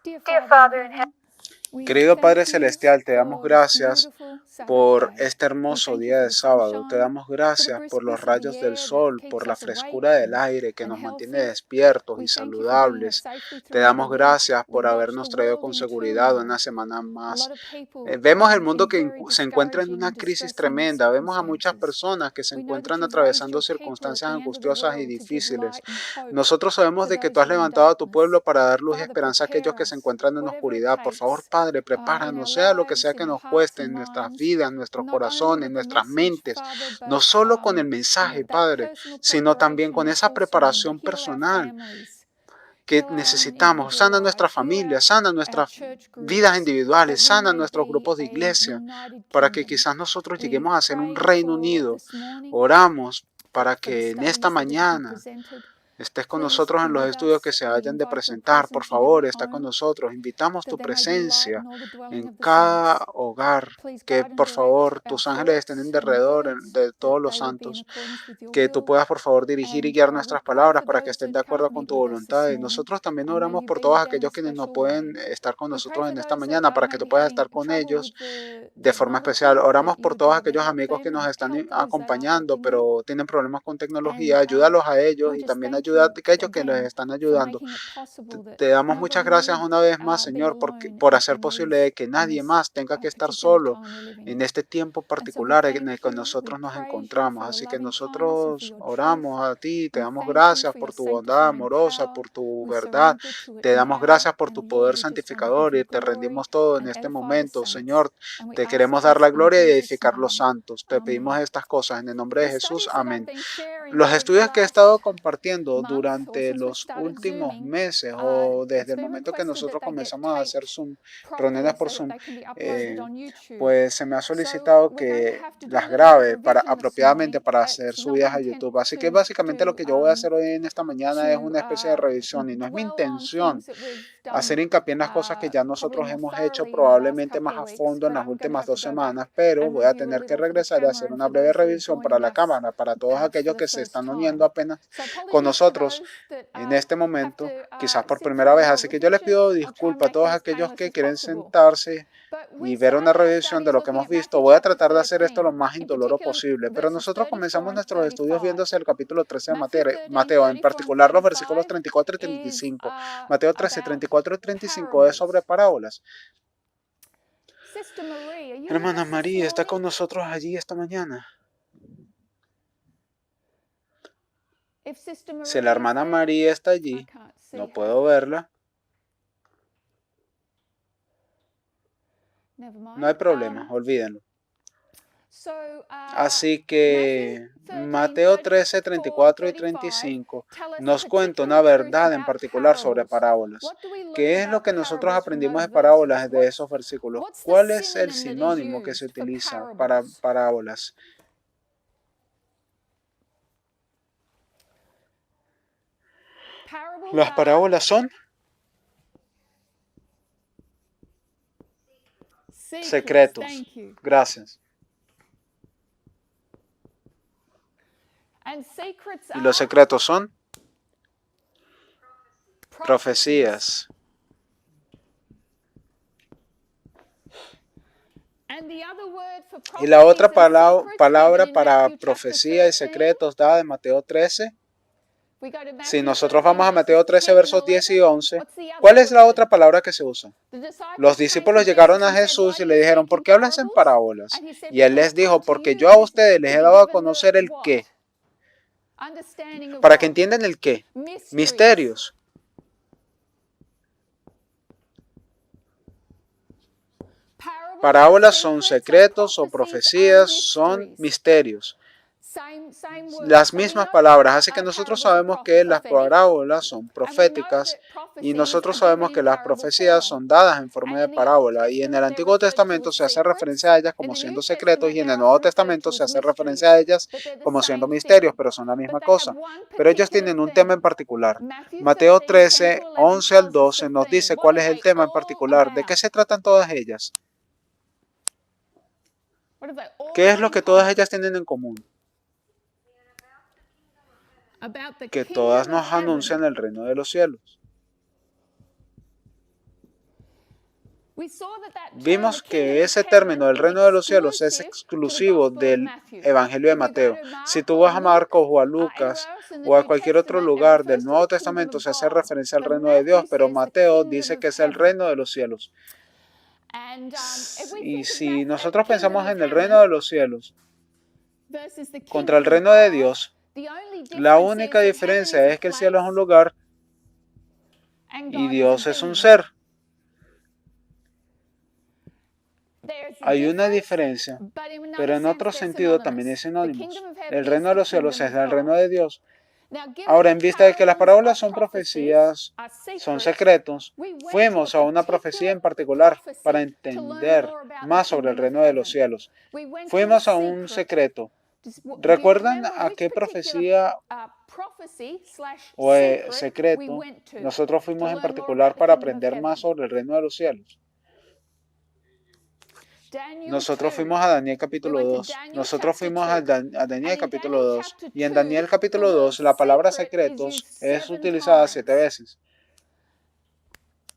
Dear Father in heaven, Querido Padre Celestial, te damos gracias por este hermoso día de sábado. Te damos gracias por los rayos del sol, por la frescura del aire que nos mantiene despiertos y saludables. Te damos gracias por habernos traído con seguridad una semana más. Vemos el mundo que se encuentra en una crisis tremenda. Vemos a muchas personas que se encuentran atravesando circunstancias angustiosas y difíciles. Nosotros sabemos de que tú has levantado a tu pueblo para dar luz y esperanza a aquellos que se encuentran en oscuridad. Por favor, Padre, prepáranos, sea lo que sea que nos cueste en nuestras vidas, en nuestros corazones, en nuestras mentes, no solo con el mensaje, Padre, sino también con esa preparación personal que necesitamos. Sana nuestra familia, sana nuestras vidas individuales, sana nuestros grupos de iglesia, para que quizás nosotros lleguemos a ser un reino unido. Oramos para que en esta mañana estés con nosotros en los estudios que se hayan de presentar. Por favor, está con nosotros. Invitamos tu presencia en cada hogar. Que por favor tus ángeles estén en derredor de todos los santos. Que tú puedas por favor dirigir y guiar nuestras palabras para que estén de acuerdo con tu voluntad. Y nosotros también oramos por todos aquellos quienes no pueden estar con nosotros en esta mañana, para que tú puedas estar con ellos de forma especial. Oramos por todos aquellos amigos que nos están acompañando, pero tienen problemas con tecnología. Ayúdalos a ellos y también ayuda a aquellos que les están ayudando. Te damos muchas gracias una vez más, Señor, por hacer posible de que nadie más tenga que estar solo en este tiempo particular en el que nosotros nos encontramos. Así que nosotros oramos a ti, te damos gracias por tu bondad amorosa, por tu verdad. Te damos gracias por tu poder santificador y te rendimos todo en este momento, Señor. Te queremos dar la gloria y edificar los santos. Te pedimos estas cosas en el nombre de Jesús. Amén. Los estudios que he estado compartiendo durante los últimos meses o desde el momento que nosotros comenzamos a hacer Zoom, reuniones por Zoom, pues se me ha solicitado que las grabe apropiadamente para hacer subidas a YouTube. Así que básicamente lo que yo voy a hacer hoy en esta mañana es una especie de revisión, y no es mi intención hacer hincapié en las cosas que ya nosotros hemos hecho probablemente más a fondo en las últimas 2 semanas, pero voy a tener que regresar y hacer una breve revisión para la cámara, para todos aquellos que se están uniendo apenas con nosotros en este momento, quizás por primera vez. Así que yo les pido disculpas a todos aquellos que quieren sentarse y ver una revisión de lo que hemos visto. Voy a tratar de hacer esto lo más indoloro posible, pero nosotros comenzamos nuestros estudios viéndose el capítulo 13 de Mateo, en particular los versículos 34 y 35. Mateo 13, 34 y 35 es sobre parábolas. Hermana María, ¿está con nosotros allí esta mañana? Si la hermana María está allí, no puedo verla. No hay problema, olvídenlo. Así que Mateo 13, 34 y 35 nos cuenta una verdad en particular sobre parábolas. ¿Qué es lo que nosotros aprendimos de parábolas de esos versículos? ¿Cuál es el sinónimo que se utiliza para parábolas? Las parábolas son secretos. Gracias. Y los secretos son profecías. Y la otra palabra para profecía y secretos dada en Mateo 13. Si nosotros vamos a Mateo 13, versos 10 y 11, ¿cuál es la otra palabra que se usa? Los discípulos llegaron a Jesús y le dijeron, ¿por qué hablas en parábolas? Y él les dijo, porque yo a ustedes les he dado a conocer el qué. Para que entiendan el qué. Misterios. Parábolas son secretos o profecías, son misterios. Las mismas palabras, así que nosotros sabemos que las parábolas son proféticas y nosotros sabemos que las profecías son dadas en forma de parábola, y en el Antiguo Testamento se hace referencia a ellas como siendo secretos y en el Nuevo Testamento se hace referencia a ellas como siendo misterios, pero son la misma cosa. Pero ellos tienen un tema en particular. Mateo 13, 11 al 12 nos dice cuál es el tema en particular. ¿De qué se tratan todas ellas? ¿Qué es lo que todas ellas tienen en común? Que todas nos anuncian el reino de los cielos. Vimos que ese término, el reino de los cielos, es exclusivo del Evangelio de Mateo. Si tú vas a Marcos o a Lucas o a cualquier otro lugar del Nuevo Testamento, se hace referencia al reino de Dios, pero Mateo dice que es el reino de los cielos. Y si nosotros pensamos en el reino de los cielos contra el reino de Dios, la única diferencia es que el cielo es un lugar y Dios es un ser. Hay una diferencia, pero en otro sentido también es sinónimo. El reino de los cielos es el reino de Dios. Ahora, en vista de que las parábolas son profecías, son secretos, fuimos a una profecía en particular para entender más sobre el reino de los cielos. Fuimos a un secreto. ¿Recuerdan a qué profecía o secreto nosotros fuimos en particular para aprender más sobre el reino de los cielos? Nosotros fuimos a Daniel capítulo 2. Nosotros fuimos a Daniel capítulo 2. Y en Daniel capítulo 2 la palabra secretos es utilizada 7 veces.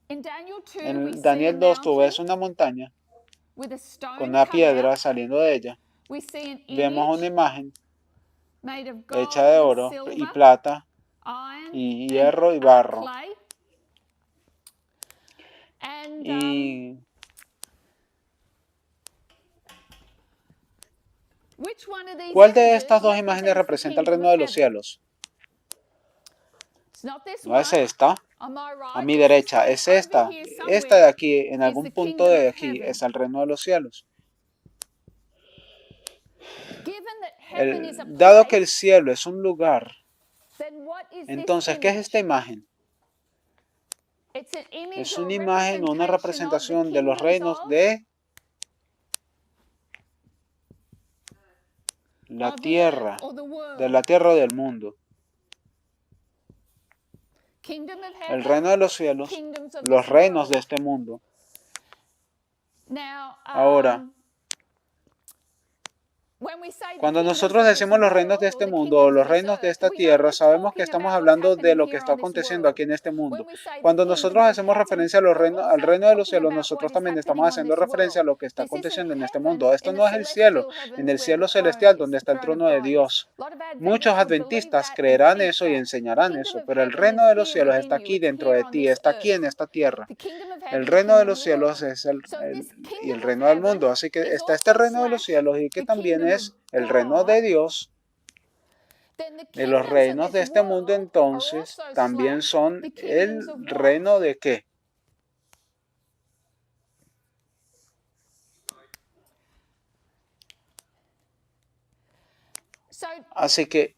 En Daniel 2 tú ves una montaña con una piedra saliendo de ella. Vemos una imagen hecha de oro y plata y hierro y barro. Y ¿cuál de estas dos imágenes representa el reino de los cielos? No es esta. A mi derecha es esta. Esta de aquí, en algún punto de aquí, es el reino de los cielos. Dado que el cielo es un lugar, entonces, ¿qué es esta imagen? Es una imagen o una representación de los reinos de la tierra o del mundo. El reino de los cielos, los reinos de este mundo. Ahora, cuando nosotros decimos los reinos de este mundo o los reinos de esta tierra, sabemos que estamos hablando de lo que está aconteciendo aquí en este mundo. Cuando nosotros hacemos referencia al reino de los cielos, nosotros también estamos haciendo referencia a lo que está aconteciendo en este mundo. Esto no es el cielo, en el cielo celestial donde está el trono de Dios. Muchos adventistas creerán eso y enseñarán eso, pero el reino de los cielos está aquí dentro de ti, está aquí en esta tierra. El reino de los cielos es el reino del mundo. Así que está este reino de los cielos y que también es el reino de Dios. Y los reinos de este mundo entonces también son el reino de ¿qué? Así que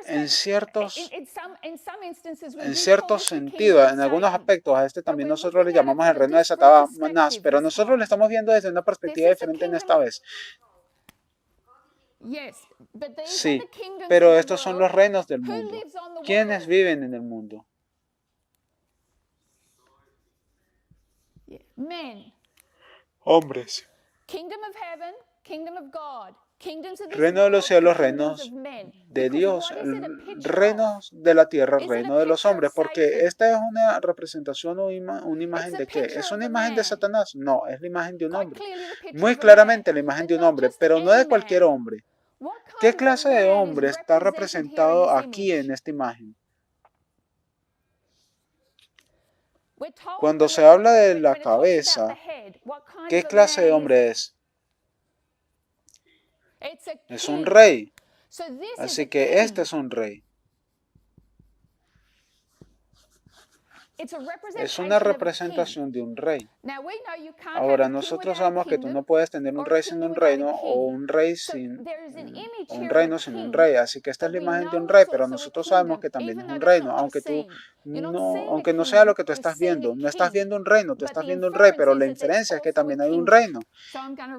en cierto sentido, en algunos aspectos, a este también nosotros le llamamos el reino de Satanás, pero nosotros lo estamos viendo desde una perspectiva diferente en esta vez. Sí, pero estos son los reinos del mundo. ¿Quiénes viven en el mundo? Hombres. Reino de los cielos, reinos de Dios, reinos de la tierra, reino de los hombres, porque esta es una representación o una imagen de ¿qué? ¿Es una imagen de Satanás? No, es la imagen de un hombre. Muy claramente la imagen de un hombre, pero no de cualquier hombre. ¿Qué clase de hombre está representado aquí en esta imagen? Cuando se habla de la cabeza, ¿qué clase de hombre es? Es un rey. Así que este es un rey. Es una representación de un rey. Ahora, nosotros sabemos que tú no puedes tener un rey sin un reino o un rey sin un reino sin un rey. Así que esta es la imagen de un rey, pero nosotros sabemos que también es un reino, aunque no sea lo que tú estás viendo. No estás viendo un reino, tú estás viendo un rey, pero la inferencia es que también hay un reino.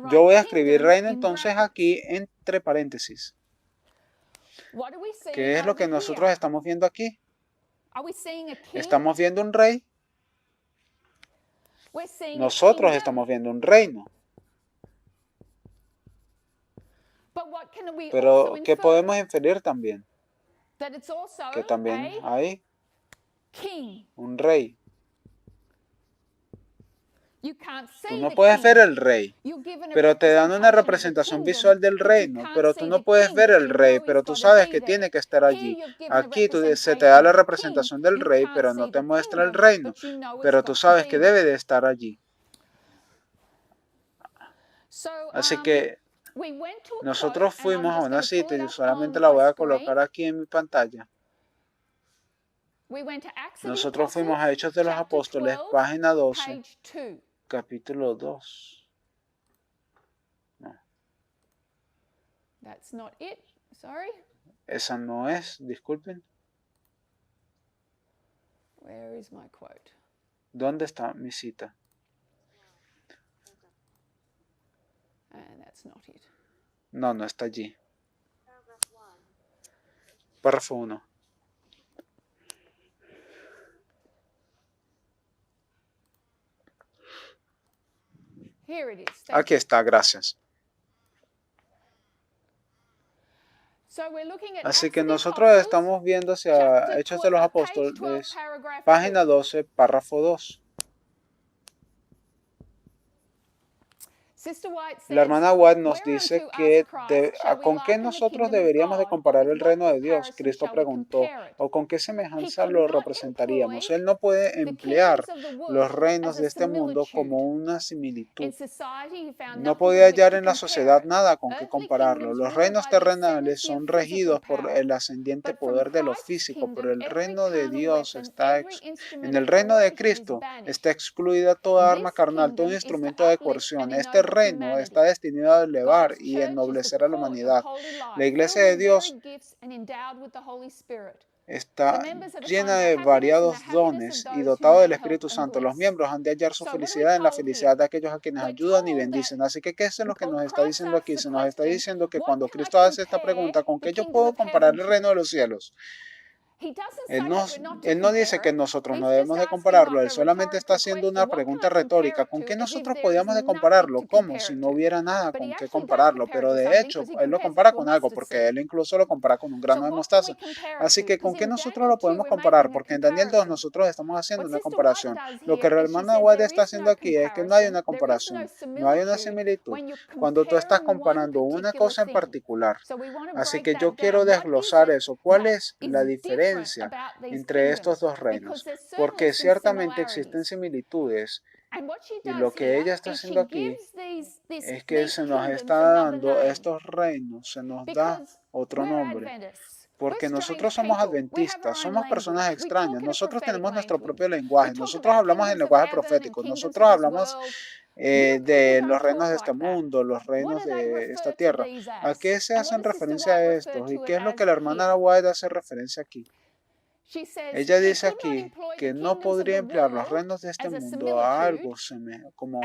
Yo voy a escribir reino entonces aquí entre paréntesis. ¿Qué es lo que nosotros estamos viendo aquí? ¿Estamos viendo un rey? Nosotros estamos viendo un reino. Pero ¿qué podemos inferir también? Que también hay un rey. Tú no puedes ver el rey, pero te dan una representación visual del reino, pero tú no puedes ver el rey, pero tú sabes que tiene que estar allí. Aquí se te da la representación del rey, pero no te muestra el reino, pero tú sabes que debe de estar allí. Así que nosotros fuimos a una cita y solamente la voy a colocar aquí en mi pantalla. Nosotros fuimos a Hechos de los Apóstoles, página 12, capítulo 2. No, esa no es, disculpen. ¿Dónde está mi cita? No, no está allí. Párrafo 1. Aquí está, gracias. Así que nosotros estamos viendo hacia Hechos de los Apóstoles, página 12, párrafo 2. La hermana White nos dice que ¿con qué nosotros deberíamos de comparar el reino de Dios? Cristo preguntó, ¿o con qué semejanza lo representaríamos? Él no puede emplear los reinos de este mundo como una similitud. No podía hallar en la sociedad nada con qué compararlo. Los reinos terrenales son regidos por el ascendiente poder de lo físico, pero el reino de Dios en el reino de Cristo está excluida toda arma carnal, todo instrumento de coerción. Este reino está destinado a elevar y ennoblecer a la humanidad. La iglesia de Dios está llena de variados dones y dotado del Espíritu Santo. Los miembros han de hallar su felicidad en la felicidad de aquellos a quienes ayudan y bendicen. Así que, ¿qué es lo que nos está diciendo aquí? Se nos está diciendo que cuando Cristo hace esta pregunta, ¿con qué yo puedo comparar el reino de los cielos? Él no dice que nosotros no debemos de compararlo, él solamente está haciendo una pregunta retórica. ¿Con qué nosotros podíamos de compararlo? ¿Cómo? Si no hubiera nada con qué compararlo. Pero de hecho, él lo compara con algo, porque él incluso lo compara con un grano de mostaza. Así que, ¿con qué nosotros lo podemos comparar? Porque en Daniel 2 nosotros estamos haciendo una comparación. Lo que la hermana White está haciendo aquí es que no hay una comparación, no hay una similitud. Cuando tú estás comparando una cosa en particular. Así que yo quiero desglosar eso. ¿Cuál es la diferencia entre estos dos reinos? Porque ciertamente existen similitudes y lo que ella está haciendo aquí es que se nos está dando estos reinos, se nos da otro nombre. Porque nosotros somos adventistas, somos personas extrañas, nosotros tenemos nuestro propio lenguaje, nosotros hablamos en lenguaje profético, nosotros hablamos de los reinos de este mundo, los reinos de esta tierra. ¿A qué se hacen referencia a estos? ¿Y qué es lo que la hermana White hace referencia aquí? Ella dice aquí que no podría emplear los reinos de este mundo a algo como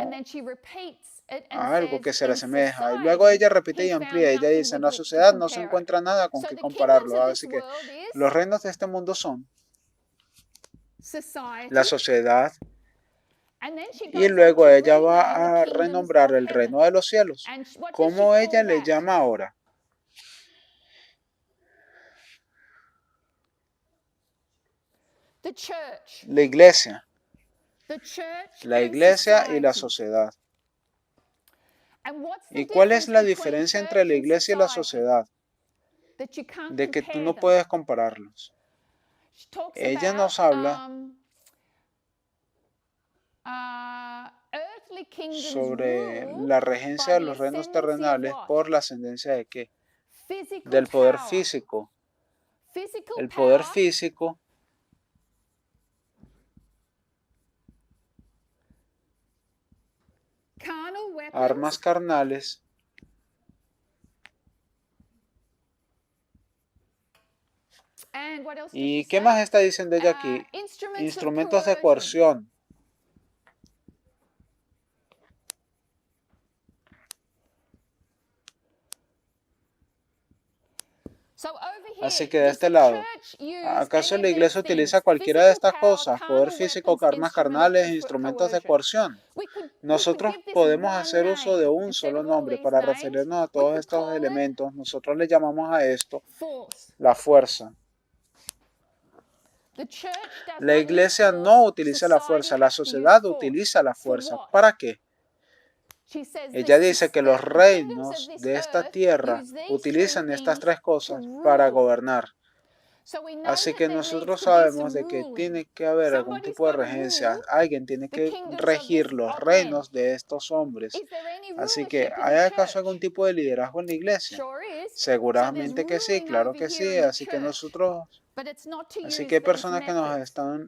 a algo que se le asemeja. Y luego ella repite y amplía. Ella dice, en la sociedad no se encuentra nada con que compararlo. Así que los reinos de este mundo son la sociedad. Y luego ella va a renombrar el reino de los cielos. ¿Cómo ella le llama ahora? La iglesia. La iglesia y la sociedad. ¿Y cuál es la diferencia entre la iglesia y la sociedad? De que tú no puedes compararlos. Ella nos habla sobre la regencia de los reinos terrenales por la ascendencia de qué? Del poder físico. El poder físico armas carnales ¿y qué más está diciendo ella aquí? Instrumentos de coerción. Así que de este lado, ¿acaso la iglesia utiliza cualquiera de estas cosas? Poder físico, armas carnales, instrumentos de coerción. Nosotros podemos hacer uso de un solo nombre para referirnos a todos estos elementos. Nosotros le llamamos a esto la fuerza. La iglesia no utiliza la fuerza, la sociedad utiliza la fuerza. ¿Para qué? Ella dice que los reinos de esta tierra utilizan estas tres cosas para gobernar. Así que nosotros sabemos de que tiene que haber algún tipo de regencia. Alguien tiene que regir los reinos de estos hombres. Así que, ¿hay acaso algún tipo de liderazgo en la iglesia? Seguramente que sí, claro que sí. Así que hay personas que nos están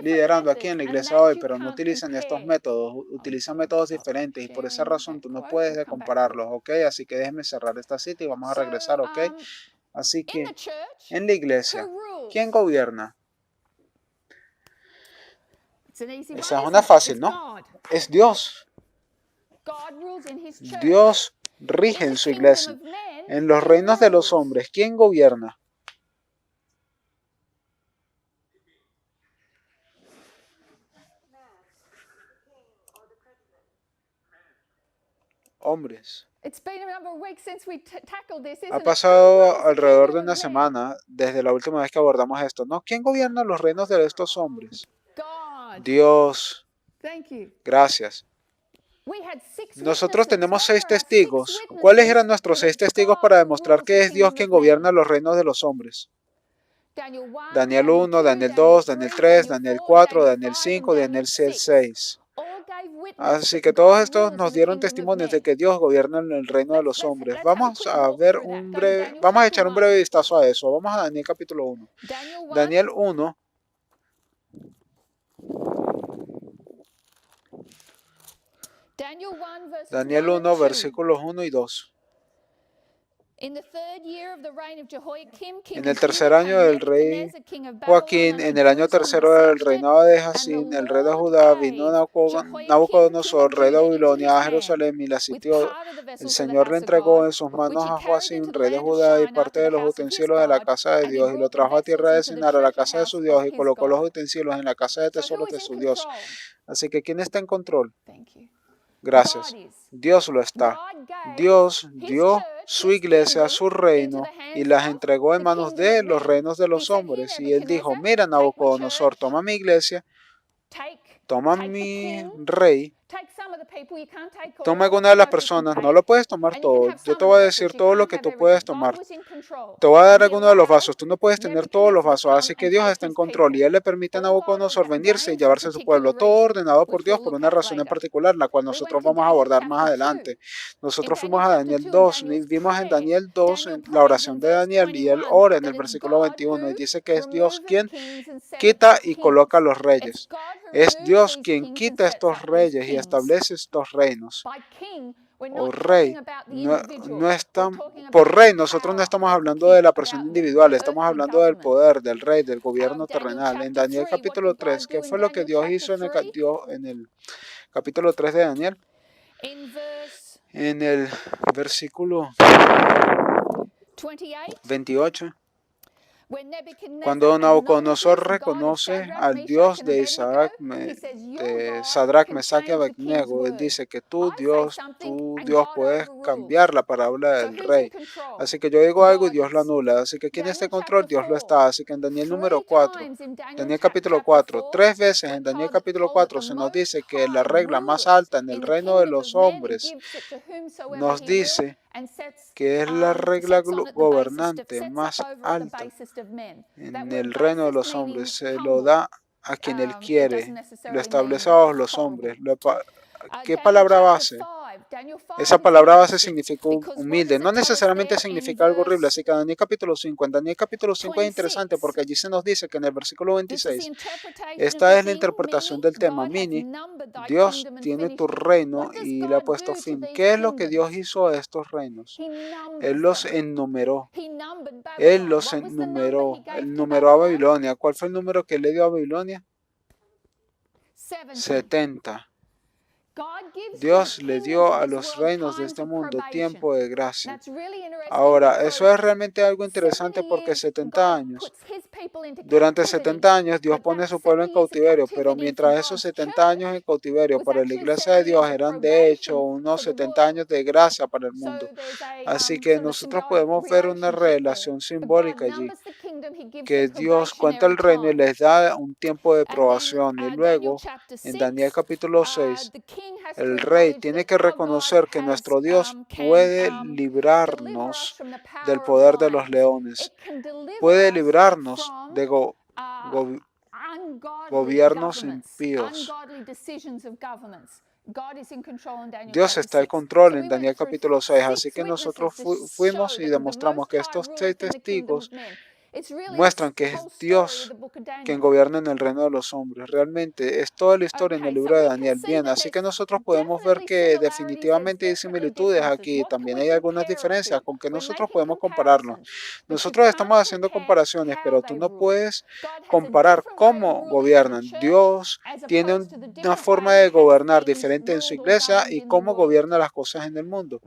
liderando aquí en la iglesia hoy, pero no utilizan estos métodos, utilizan métodos diferentes y por esa razón tú no puedes compararlos, ¿ok? Así que déjeme cerrar esta cita y vamos a regresar, ¿ok? Así que en la iglesia, ¿quién gobierna? Esa es una fácil, ¿no? Es Dios. Dios rige en su iglesia. En los reinos de los hombres, ¿quién gobierna? Hombres. Ha pasado alrededor de una semana desde la última vez que abordamos esto, ¿no? ¿Quién gobierna los reinos de estos hombres? Dios. Gracias. Nosotros tenemos 6 testigos. ¿Cuáles eran nuestros 6 testigos para demostrar que es Dios quien gobierna los reinos de los hombres? Daniel 1, Daniel 2, Daniel 3, Daniel 4, Daniel 5, Daniel 6. Así que todos estos nos dieron testimonio de que Dios gobierna en el reino de los hombres. Vamos a echar un breve vistazo a eso. Vamos a Daniel capítulo 1. Daniel 1. Daniel 1, versículos 1 y 2. En el tercer año del rey Joaquín, en el año tercero del reinado de Jacín, el rey de Judá, vino Nabucodonosor, rey de Babilonia, a Jerusalén y la sitió. El Señor le entregó en sus manos a Joacim, rey de Judá, y parte de los utensilios de la casa de Dios, y lo trajo a tierra de Sinar, a la casa de su Dios, y colocó los utensilios en la casa de tesoros de su Dios. Así que, ¿quién está en control? Gracias. Dios lo está. Dios dio su iglesia, su reino, y las entregó en manos de los reinos de los hombres. Y él dijo, mira, Nabucodonosor, toma mi iglesia, toma mi rey, toma alguna de las personas, no lo puedes tomar todo. Yo te voy a decir todo lo que tú puedes tomar. Te voy a dar alguno de los vasos, tú no puedes tener todos los vasos, así que Dios está en control y Él le permite a Nabucodonosor venirse y llevarse a su pueblo, todo ordenado por Dios por una razón en particular, la cual nosotros vamos a abordar más adelante. Nosotros fuimos a Daniel 2, y vimos en Daniel 2 en la oración de Daniel y él ora en el versículo 21 y dice que es Dios quien quita y coloca los reyes. Es Dios quien quita estos reyes y establece estos reinos. O rey, por rey nosotros no estamos hablando de la persona individual, estamos hablando del poder, del rey, del gobierno terrenal. En Daniel capítulo 3, ¿qué fue lo que Dios hizo en el capítulo 3 de Daniel? En el versículo 28. Cuando Nabucodonosor reconoce al Dios de Sadrach, Mesach y Abednego, él dice que tú Dios puedes cambiar la parábola del rey. Así que yo digo algo y Dios lo anula. Así que ¿quién está en control? Dios lo está. Así que en Daniel número 4, Daniel capítulo 4, 3 veces en Daniel capítulo 4 se nos dice que la regla más alta en el reino de los hombres nos dice que es la regla gobernante más alta en el reino de los hombres. Se lo da a quien Él quiere, lo establece a los hombres. ¿Qué palabra base? Esa palabra base significa humilde, no necesariamente significa algo horrible. Así que Daniel capítulo 5, en Daniel capítulo 5 es interesante porque allí se nos dice que en el versículo 26, esta es la interpretación del tema, mini, Dios tiene tu reino y le ha puesto fin. ¿Qué es lo que Dios hizo a estos reinos? Él los enumeró. Él numeró a Babilonia. ¿Cuál fue el número que le dio a Babilonia? 70. Dios le dio a los reinos de este mundo tiempo de gracia. Ahora, eso es realmente algo interesante porque 70 años. Durante 70 años Dios pone a su pueblo en cautiverio, pero mientras esos 70 años en cautiverio para la iglesia de Dios eran de hecho unos 70 años de gracia para el mundo. Así que nosotros podemos ver una relación simbólica allí. que Dios cuenta el reino y les da un tiempo de probación. Y luego, en Daniel capítulo 6, el rey tiene que reconocer que nuestro Dios puede librarnos del poder de los leones, puede librarnos de gobiernos impíos. Dios está al control en Daniel capítulo 6, así que nosotros fuimos y demostramos que estos 6 testigos muestran que es Dios quien gobierna en el reino de los hombres. Realmente es toda la historia en el libro de Daniel. Bien, así que nosotros podemos ver que definitivamente hay similitudes aquí. También hay algunas diferencias con que nosotros podemos compararnos. Nosotros estamos haciendo comparaciones, pero tú no puedes comparar cómo gobiernan. Dios tiene una forma de gobernar diferente en su iglesia y cómo gobierna las cosas en el mundo.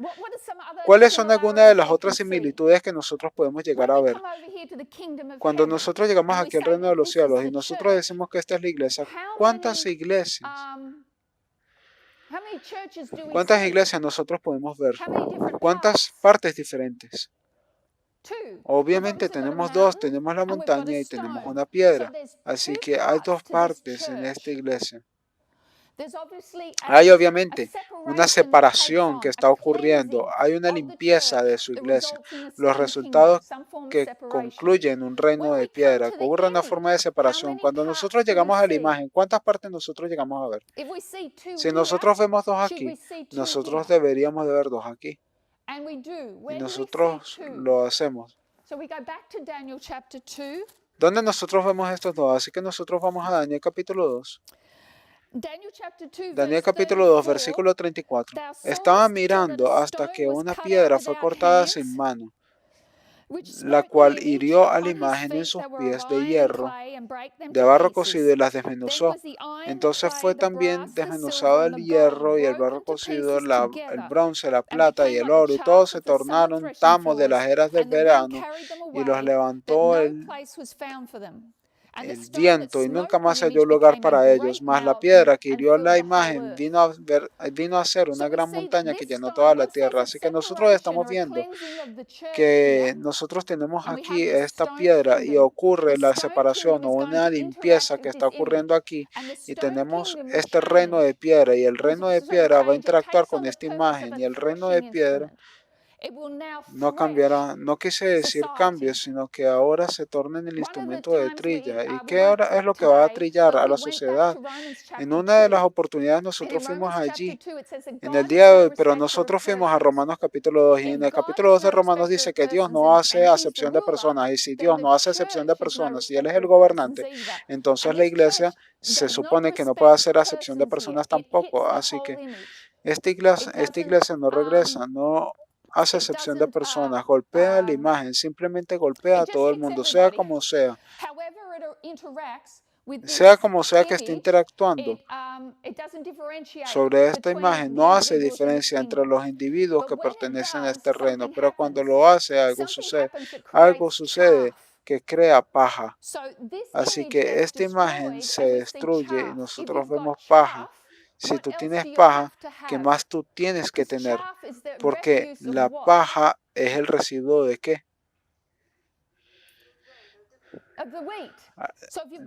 ¿Cuáles son algunas de las otras similitudes que nosotros podemos llegar a ver? Cuando nosotros llegamos aquí al reino de los cielos y nosotros decimos que esta es la iglesia, ¿cuántas iglesias nosotros podemos ver? ¿Cuántas partes diferentes? Obviamente tenemos dos, tenemos la montaña y tenemos una piedra. Así que hay dos partes en esta iglesia. Hay obviamente una separación que está ocurriendo, hay una limpieza de su iglesia. Los resultados que concluyen un reino de piedra ocurre una forma de separación. Cuando nosotros llegamos a la imagen, ¿cuántas partes nosotros llegamos a ver? Si nosotros vemos dos aquí, nosotros deberíamos de ver dos aquí. Y nosotros lo hacemos. ¿Dónde nosotros vemos estos dos? Así que nosotros vamos a Daniel capítulo 2. Daniel capítulo 2, versículo 34. Estaba mirando hasta que una piedra fue cortada sin mano, la cual hirió a la imagen en sus pies de hierro, de barro cocido y las desmenuzó. Entonces fue también desmenuzado el hierro y el barro cocido, el bronce, la plata y el oro, y todos se tornaron tamos de las eras del verano, y los levantó el viento y nunca más se halló lugar para ellos, mas la piedra que hirió la imagen vino a ser una gran montaña que llenó toda la tierra. Así que nosotros estamos viendo que nosotros tenemos aquí esta piedra y ocurre la separación o una limpieza que está ocurriendo aquí, y tenemos este reino de piedra, y el reino de piedra va a interactuar con esta imagen, y el reino de piedra no cambiará. No quise decir cambio, sino que ahora se torna en el instrumento de trilla. ¿Y qué ahora es lo que va a trillar a la sociedad? En una de las oportunidades nosotros fuimos allí en el día de hoy, pero nosotros fuimos a Romanos capítulo 2, y en el capítulo 2 de Romanos dice que Dios no hace acepción de personas, y si Dios no hace acepción de personas y Él es el gobernante, entonces la iglesia se supone que no puede hacer acepción de personas tampoco. Así que esta iglesia no regresa, no hace excepción de personas, golpea la imagen, simplemente golpea a todo el mundo, sea como sea. Sea como sea que esté interactuando sobre esta imagen, no hace diferencia entre los individuos que pertenecen a este reino, pero cuando lo hace, algo sucede que crea paja. Así que esta imagen se destruye y nosotros vemos paja. Si tú tienes paja, ¿qué más tú tienes que tener? Porque la paja es el residuo ¿de qué?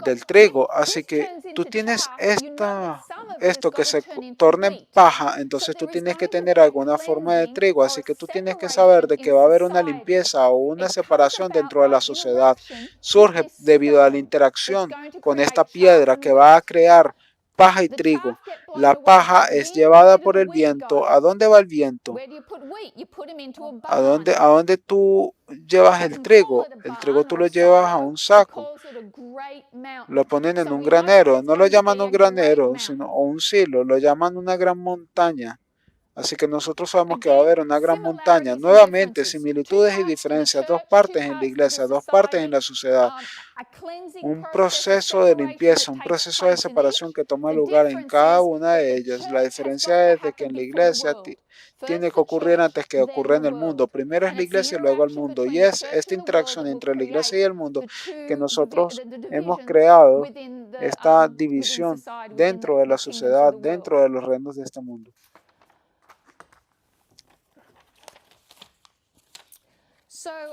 Del trigo. Así que tú tienes esto que se torna en paja, entonces tú tienes que tener alguna forma de trigo. Así que tú tienes que saber de que va a haber una limpieza o una separación dentro de la sociedad. Surge debido a la interacción con esta piedra que va a crear paja y trigo. La paja es llevada por el viento. ¿A dónde va el viento? ¿A dónde tú llevas el trigo? El trigo tú lo llevas a un saco. Lo ponen en un granero. No lo llaman un granero, sino o un silo. Lo llaman una gran montaña. Así que nosotros sabemos que va a haber una gran montaña. Nuevamente, similitudes y diferencias. Dos partes en la iglesia, dos partes en la sociedad. Un proceso de limpieza, un proceso de separación que toma lugar en cada una de ellas. La diferencia es de que en la iglesia tiene que ocurrir antes que ocurra en el mundo. Primero es la iglesia y luego el mundo. Y es esta interacción entre la iglesia y el mundo que nosotros hemos creado, esta división dentro de la sociedad, dentro de los reinos de este mundo.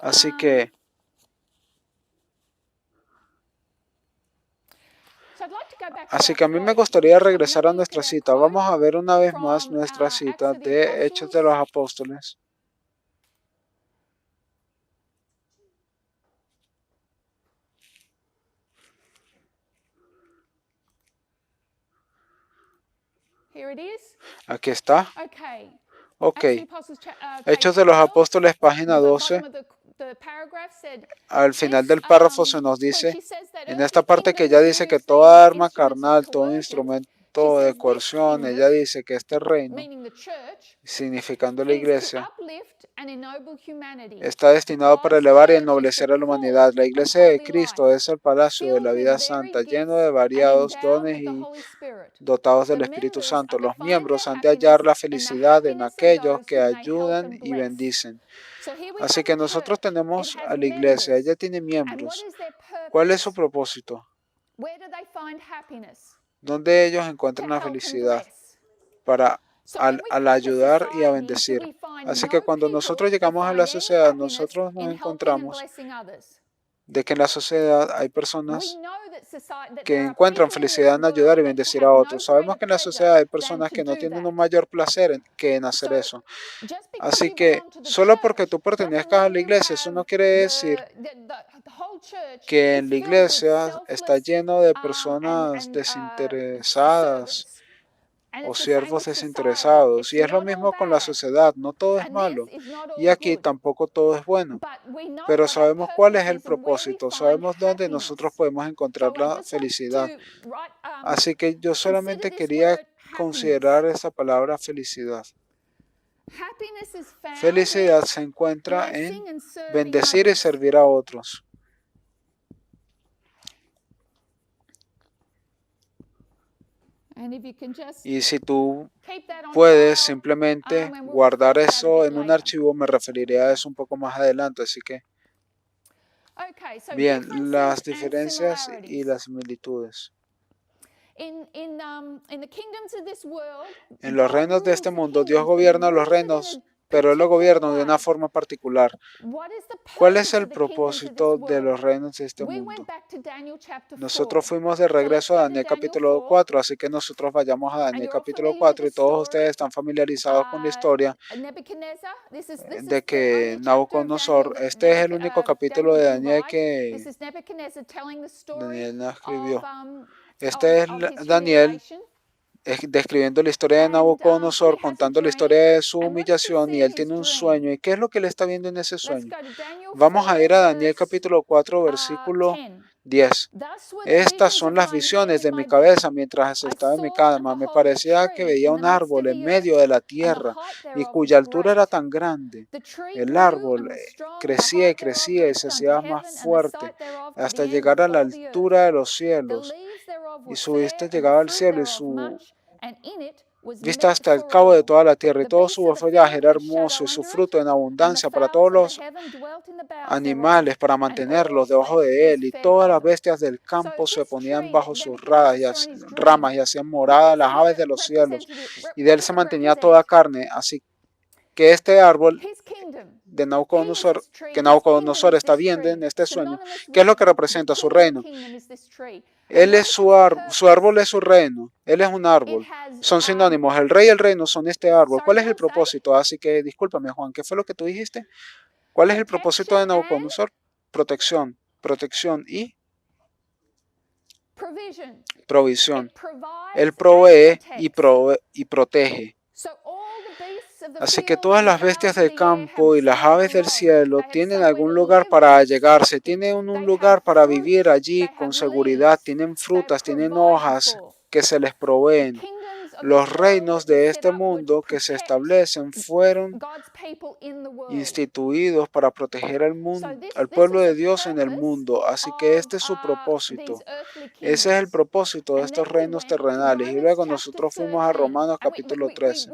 Así que Así que a mí me gustaría regresar a nuestra cita. Vamos a ver una vez más nuestra cita de Hechos de los Apóstoles. Aquí está. Ok. Hechos de los Apóstoles, página 12. Al final del párrafo se nos dice, en esta parte que ella dice que toda arma carnal, todo instrumento de coerción, ella dice que este reino, significando la iglesia, está destinado para elevar y ennoblecer a la humanidad. La iglesia de Cristo es el palacio de la vida santa, lleno de variados dones y dotados del Espíritu Santo. Los miembros han de hallar la felicidad en aquellos que ayudan y bendicen. Así que nosotros tenemos a la iglesia, ella tiene miembros. ¿Cuál es su propósito? ¿Dónde ellos encuentran la felicidad? Al ayudar y a bendecir. Así que cuando nosotros llegamos a la sociedad, nosotros nos encontramos de que en la sociedad hay personas que encuentran felicidad en ayudar y bendecir a otros. Sabemos que en la sociedad hay personas que no tienen un mayor placer que en hacer eso. Así que solo porque tú pertenezcas a la iglesia, eso no quiere decir que en la iglesia está lleno de personas desinteresadas o siervos desinteresados. Y es lo mismo con la sociedad, no todo es malo. Y aquí tampoco todo es bueno. Pero sabemos cuál es el propósito, sabemos dónde nosotros podemos encontrar la felicidad. Así que yo solamente quería considerar esa palabra felicidad. Felicidad se encuentra en bendecir y servir a otros. Y si tú puedes simplemente guardar eso en un archivo, me referiré a eso un poco más adelante. Así que, bien, las diferencias y las similitudes. En los reinos de este mundo, Dios gobierna los reinos, pero Él lo gobierna de una forma particular. ¿Cuál es el propósito de los reinos de este mundo? Nosotros fuimos de regreso a Daniel capítulo 4, así que nosotros vayamos a Daniel capítulo 4 y todos ustedes están familiarizados con la historia de que Nabucodonosor, este es el único capítulo de Daniel que Daniel no escribió. Este es Daniel describiendo la historia de Nabucodonosor, contando la historia de su humillación, y él tiene un sueño. ¿Y qué es lo que él está viendo en ese sueño? Vamos a ir a Daniel capítulo 4, versículo 10. Estas son las visiones de mi cabeza mientras estaba en mi cama. Me parecía que veía un árbol en medio de la tierra y cuya altura era tan grande. El árbol crecía y crecía y se hacía más fuerte hasta llegar a la altura de los cielos. Y su vista llegaba al cielo y su vista hasta el cabo de toda la tierra, y todo su follaje era hermoso y su fruto en abundancia para todos los animales, para mantenerlos debajo de él, y todas las bestias del campo se ponían bajo sus ramas y hacían morada las aves de los cielos, y de él se mantenía toda carne. Así que este árbol de Nabucodonosor, que Nabucodonosor está viendo en este sueño, ¿qué es lo que representa su reino? Él es su árbol es su reino, él es un árbol, son sinónimos, el rey y el reino son este árbol. ¿Cuál es el propósito? Así que discúlpame, Juan, ¿qué fue lo que tú dijiste? ¿Cuál es el propósito de Nabucodonosor? Protección y provisión. Él provee y protege. Así que todas las bestias del campo y las aves del cielo tienen algún lugar para allegarse, tienen un lugar para vivir allí con seguridad, tienen frutas, tienen hojas que se les proveen. Los reinos de este mundo que se establecen fueron instituidos para proteger al pueblo de Dios en el mundo. Así que este es su propósito. Ese es el propósito de estos reinos terrenales. Y luego nosotros fuimos a Romanos capítulo 13.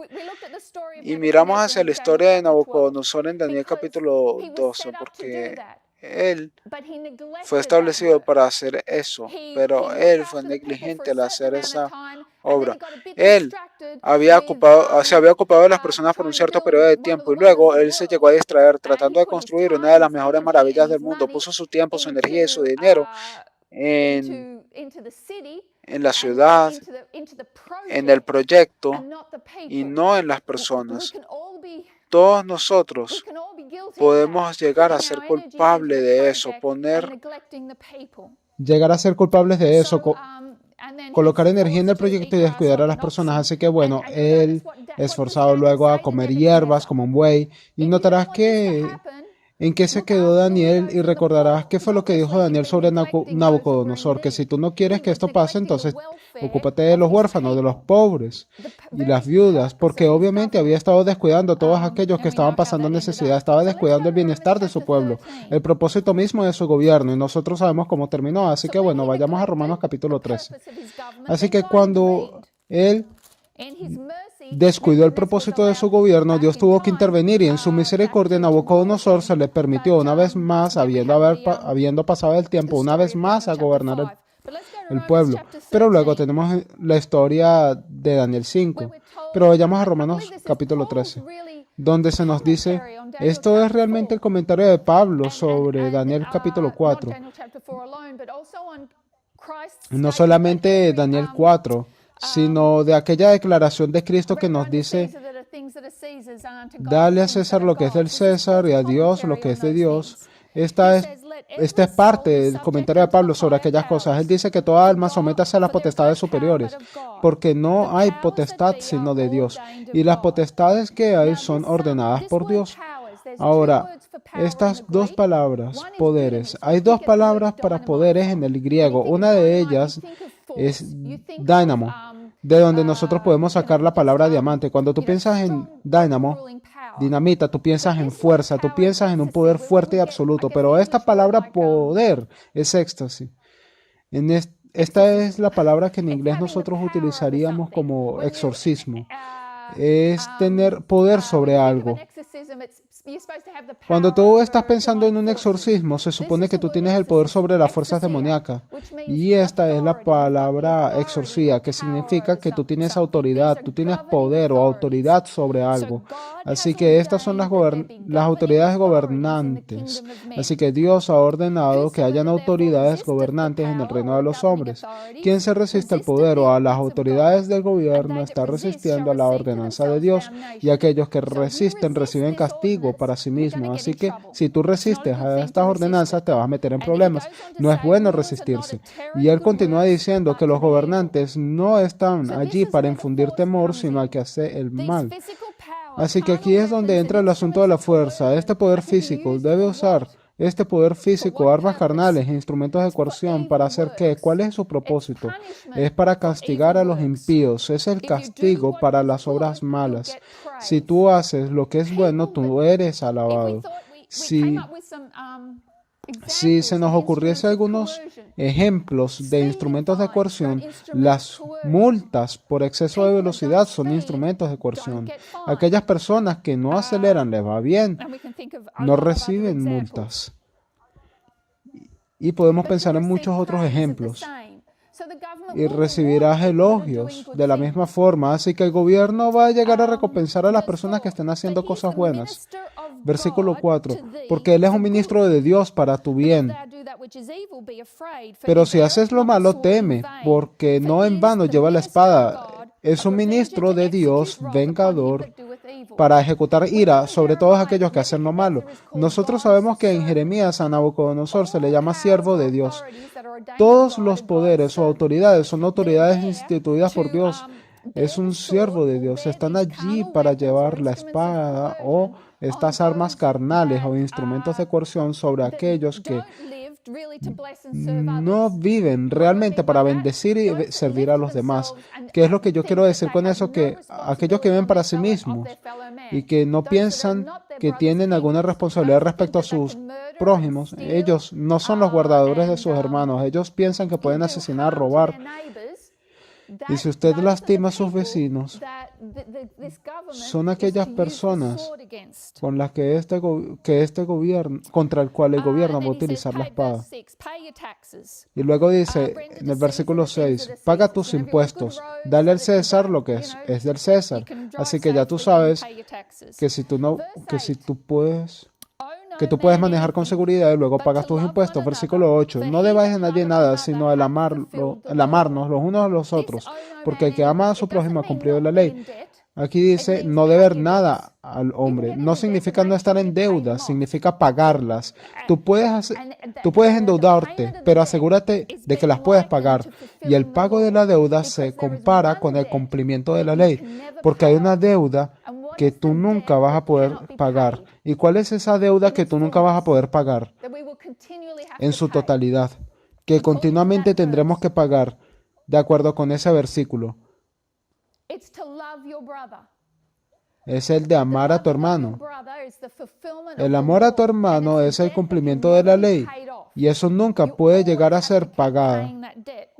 Y miramos hacia la historia de Nabucodonosor en Daniel capítulo 12, porque él fue establecido para hacer eso, pero él fue negligente al hacer esa obra. Él se había ocupado de las personas por un cierto periodo de tiempo, y luego él se llegó a distraer tratando de construir una de las mejores maravillas del mundo. Puso su tiempo, su energía y su dinero en en la ciudad, en el proyecto y no en las personas. Todos nosotros podemos llegar a ser culpables de eso, llegar a ser culpables de eso, colocar energía en el proyecto y descuidar a las personas. Así que bueno, él es forzado luego a comer hierbas como un buey y notarás en qué se quedó Daniel y recordarás qué fue lo que dijo Daniel sobre Nabucodonosor, que si tú no quieres que esto pase, entonces ocúpate de los huérfanos, de los pobres y las viudas, porque obviamente había estado descuidando a todos aquellos que estaban pasando necesidad, estaba descuidando el bienestar de su pueblo, el propósito mismo de su gobierno, y nosotros sabemos cómo terminó. Así que bueno, vayamos a Romanos capítulo 13. Así que cuando él descuidó el propósito de su gobierno, Dios tuvo que intervenir y en su misericordia Nabucodonosor se le permitió una vez más, habiendo pasado el tiempo, una vez más a gobernar el pueblo. Pero luego tenemos la historia de Daniel 5. Pero vayamos a Romanos capítulo 13, donde se nos dice, esto es realmente el comentario de Pablo sobre Daniel capítulo 4. No solamente Daniel 4, sino de aquella declaración de Cristo que nos dice, dale a César lo que es del César y a Dios lo que es de Dios. Esta es parte del comentario de Pablo sobre aquellas cosas. Él dice que toda alma sométase a las potestades superiores, porque no hay potestad sino de Dios, y las potestades que hay son ordenadas por Dios. Ahora, estas dos palabras, poderes, hay dos palabras para poderes en el griego. Una de ellas es dynamo, de donde nosotros podemos sacar la palabra diamante. Cuando tú piensas en dynamo, dinamita, tú piensas en fuerza, tú piensas en un poder fuerte y absoluto, pero esta palabra poder es éxtasis. Esta es la palabra que en inglés nosotros utilizaríamos como exorcismo. Es tener poder sobre algo. Cuando tú estás pensando en un exorcismo, se supone que tú tienes el poder sobre las fuerzas demoníacas. Y esta es la palabra exorcía, que significa que tú tienes autoridad, tú tienes poder o autoridad sobre algo. Así que estas son las autoridades gobernantes. Así que Dios ha ordenado que hayan autoridades gobernantes en el reino de los hombres. Quien se resiste al poder o a las autoridades del gobierno está resistiendo a la ordenanza de Dios, y aquellos que resisten reciben castigo para sí mismos. Así que si tú resistes a estas ordenanzas, te vas a meter en problemas. No es bueno resistirse. Y él continúa diciendo que los gobernantes no están allí para infundir temor, sino al que hace el mal. Así que aquí es donde entra el asunto de la fuerza. Este poder físico debe usar armas carnales e instrumentos de coerción para hacer ¿qué? ¿Cuál es su propósito? Es para castigar a los impíos. Es el castigo para las obras malas. Si tú haces lo que es bueno, tú eres alabado. Si se nos ocurriese algunos ejemplos de instrumentos de coerción, las multas por exceso de velocidad son instrumentos de coerción. Aquellas personas que no aceleran les va bien, no reciben multas. Y podemos pensar en muchos otros ejemplos. Y recibirás elogios de la misma forma. Así que el gobierno va a llegar a recompensar a las personas que estén haciendo cosas buenas. Versículo 4. Porque Él es un ministro de Dios para tu bien. Pero si haces lo malo, teme, porque no en vano lleva la espada. Es un ministro de Dios, vengador, para ejecutar ira sobre todos aquellos que hacen lo malo. Nosotros sabemos que en Jeremías a Nabucodonosor se le llama siervo de Dios. Todos los poderes o autoridades son autoridades instituidas por Dios. Es un siervo de Dios. Están allí para llevar la espada o estas armas carnales o instrumentos de coerción sobre aquellos que no viven realmente para bendecir y servir a los demás. ¿Qué es lo que yo quiero decir con eso? Que aquellos que viven para sí mismos y que no piensan que tienen alguna responsabilidad respecto a sus prójimos, ellos no son los guardadores de sus hermanos. Ellos piensan que pueden asesinar, robar. Y si usted lastima a sus vecinos, son aquellas personas con las que este gobierno, contra el cual el gobierno va a utilizar la espada. Y luego dice en el versículo 6, paga tus impuestos, dale al César lo que es del César. Así que ya tú sabes que si tú puedes que tú puedes manejar con seguridad y luego pagas tus impuestos. Versículo 8. No debáis a nadie nada, sino el amarnos los unos a los otros, porque el que ama a su prójimo ha cumplido la ley. Aquí dice no deber nada al hombre. No significa no estar en deuda, significa pagarlas. Tú puedes endeudarte, pero asegúrate de que las puedes pagar. Y el pago de la deuda se compara con el cumplimiento de la ley, porque hay una deuda que tú nunca vas a poder pagar. ¿Y cuál es esa deuda que tú nunca vas a poder pagar? En su totalidad, que continuamente tendremos que pagar, de acuerdo con ese versículo. Es el de amar a tu hermano. El amor a tu hermano es el cumplimiento de la ley, y eso nunca puede llegar a ser pagada.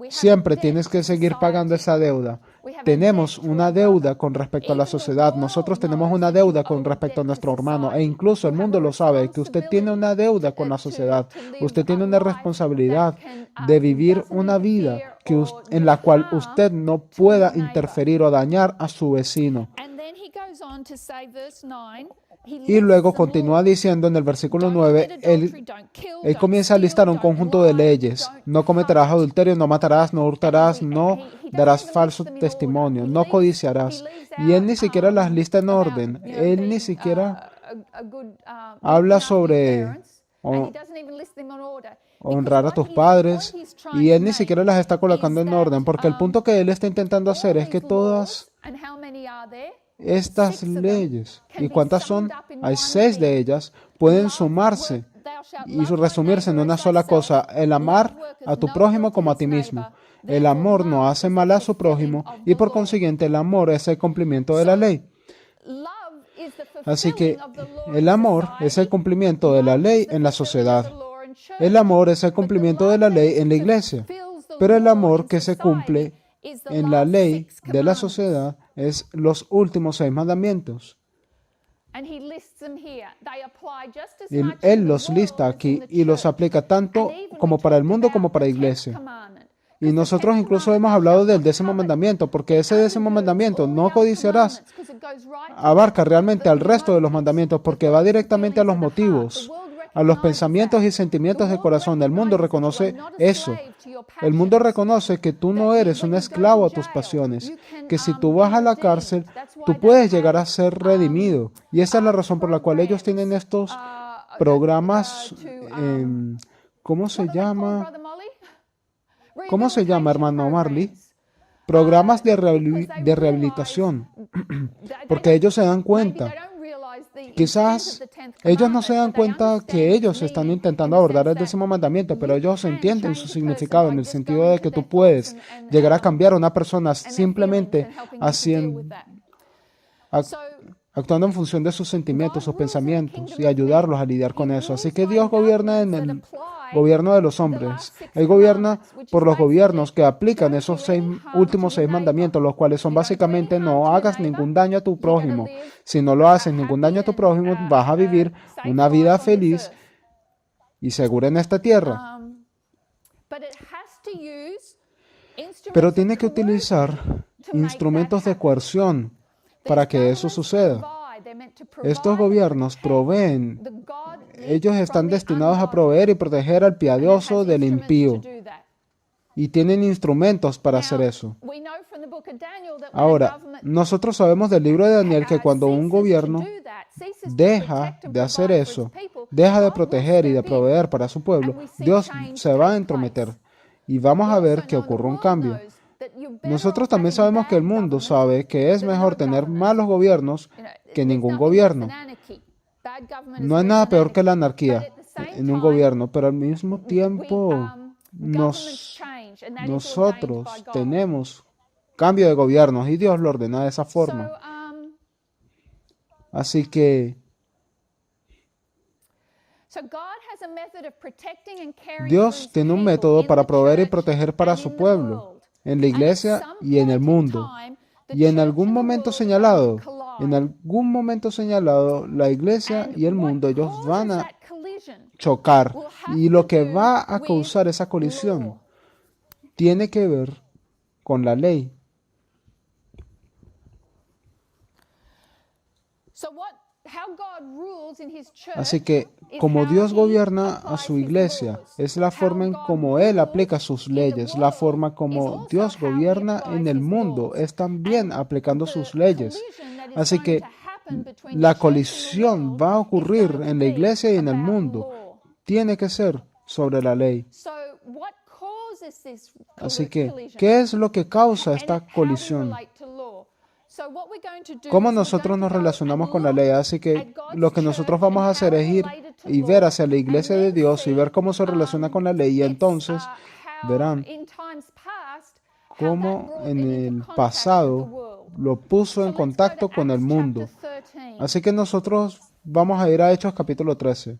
Siempre tienes que seguir pagando esa deuda. Tenemos una deuda con respecto a la sociedad. Nosotros tenemos una deuda con respecto a nuestro hermano. E incluso el mundo lo sabe, que usted tiene una deuda con la sociedad. Usted tiene una responsabilidad de vivir una vida en la cual usted no pueda interferir o dañar a su vecino. Y luego continúa diciendo en el versículo 9, él comienza a listar un conjunto de leyes. No cometerás adulterio, no matarás, no hurtarás, no darás falso testimonio, no codiciarás. Y él ni siquiera las lista en orden. Él ni siquiera habla sobre honrar a tus padres. Y él ni siquiera las está colocando en orden, porque el punto que él está intentando hacer es que todas estas leyes, ¿y cuántas son? Hay 6 de ellas, pueden sumarse y resumirse en una sola cosa: el amar a tu prójimo como a ti mismo. El amor no hace mal a su prójimo y por consiguiente el amor es el cumplimiento de la ley. Así que el amor es el cumplimiento de la ley en la sociedad. El amor es el cumplimiento de la ley en la iglesia. Pero el amor que se cumple en la ley de la sociedad es los últimos 6 mandamientos. Él los lista aquí y los aplica tanto como para el mundo como para la iglesia. Y nosotros incluso hemos hablado del 10º mandamiento, porque ese 10º mandamiento, no codiciarás, abarca realmente al resto de los mandamientos, porque va directamente a los motivos, a los pensamientos y sentimientos del corazón. El mundo reconoce eso. El mundo reconoce que tú no eres un esclavo a tus pasiones, que si tú vas a la cárcel, tú puedes llegar a ser redimido. Y esa es la razón por la cual ellos tienen estos programas, ¿cómo se llama? ¿Cómo se llama, hermano Marley? Programas de rehabilitación. Porque ellos se dan cuenta. Quizás ellos no se dan cuenta que ellos están intentando abordar el 10º mandamiento, pero ellos entienden su significado en el sentido de que tú puedes llegar a cambiar a una persona simplemente actuando en función de sus sentimientos, sus pensamientos y ayudarlos a lidiar con eso. Así que Dios gobierna en el gobierno de los hombres. Él gobierna por los gobiernos que aplican esos últimos 6 mandamientos, los cuales son básicamente: no hagas ningún daño a tu prójimo. Si no lo haces ningún daño a tu prójimo, vas a vivir una vida feliz y segura en esta tierra. Pero tiene que utilizar instrumentos de coerción para que eso suceda. Estos gobiernos proveen. Ellos están destinados a proveer y proteger al piadoso del impío. Y tienen instrumentos para hacer eso. Ahora, nosotros sabemos del libro de Daniel que cuando un gobierno deja de hacer eso, deja de proteger y de proveer para su pueblo, Dios se va a entrometer. Y vamos a ver que ocurre un cambio. Nosotros también sabemos que el mundo sabe que es mejor tener malos gobiernos que ningún gobierno. No hay nada peor que la anarquía en un gobierno, pero al mismo tiempo nosotros tenemos cambio de gobiernos y Dios lo ordena de esa forma. Así que Dios tiene un método para proveer y proteger para su pueblo, en la iglesia y en el mundo. Y en algún momento señalado, la iglesia y el mundo, ellos van a chocar. Y lo que va a causar esa colisión tiene que ver con la ley. Así que, como Dios gobierna a su iglesia, es la forma en cómo Él aplica sus leyes. La forma como Dios gobierna en el mundo es también aplicando sus leyes. Así que la colisión va a ocurrir en la iglesia y en el mundo. Tiene que ser sobre la ley. Así que, ¿qué es lo que causa esta colisión? ¿Cómo nosotros nos relacionamos con la ley? Así que lo que nosotros vamos a hacer es ir y ver hacia la iglesia de Dios y ver cómo se relaciona con la ley. Y entonces verán cómo en el pasado lo puso en contacto con el mundo. Así que nosotros vamos a ir a Hechos capítulo 13.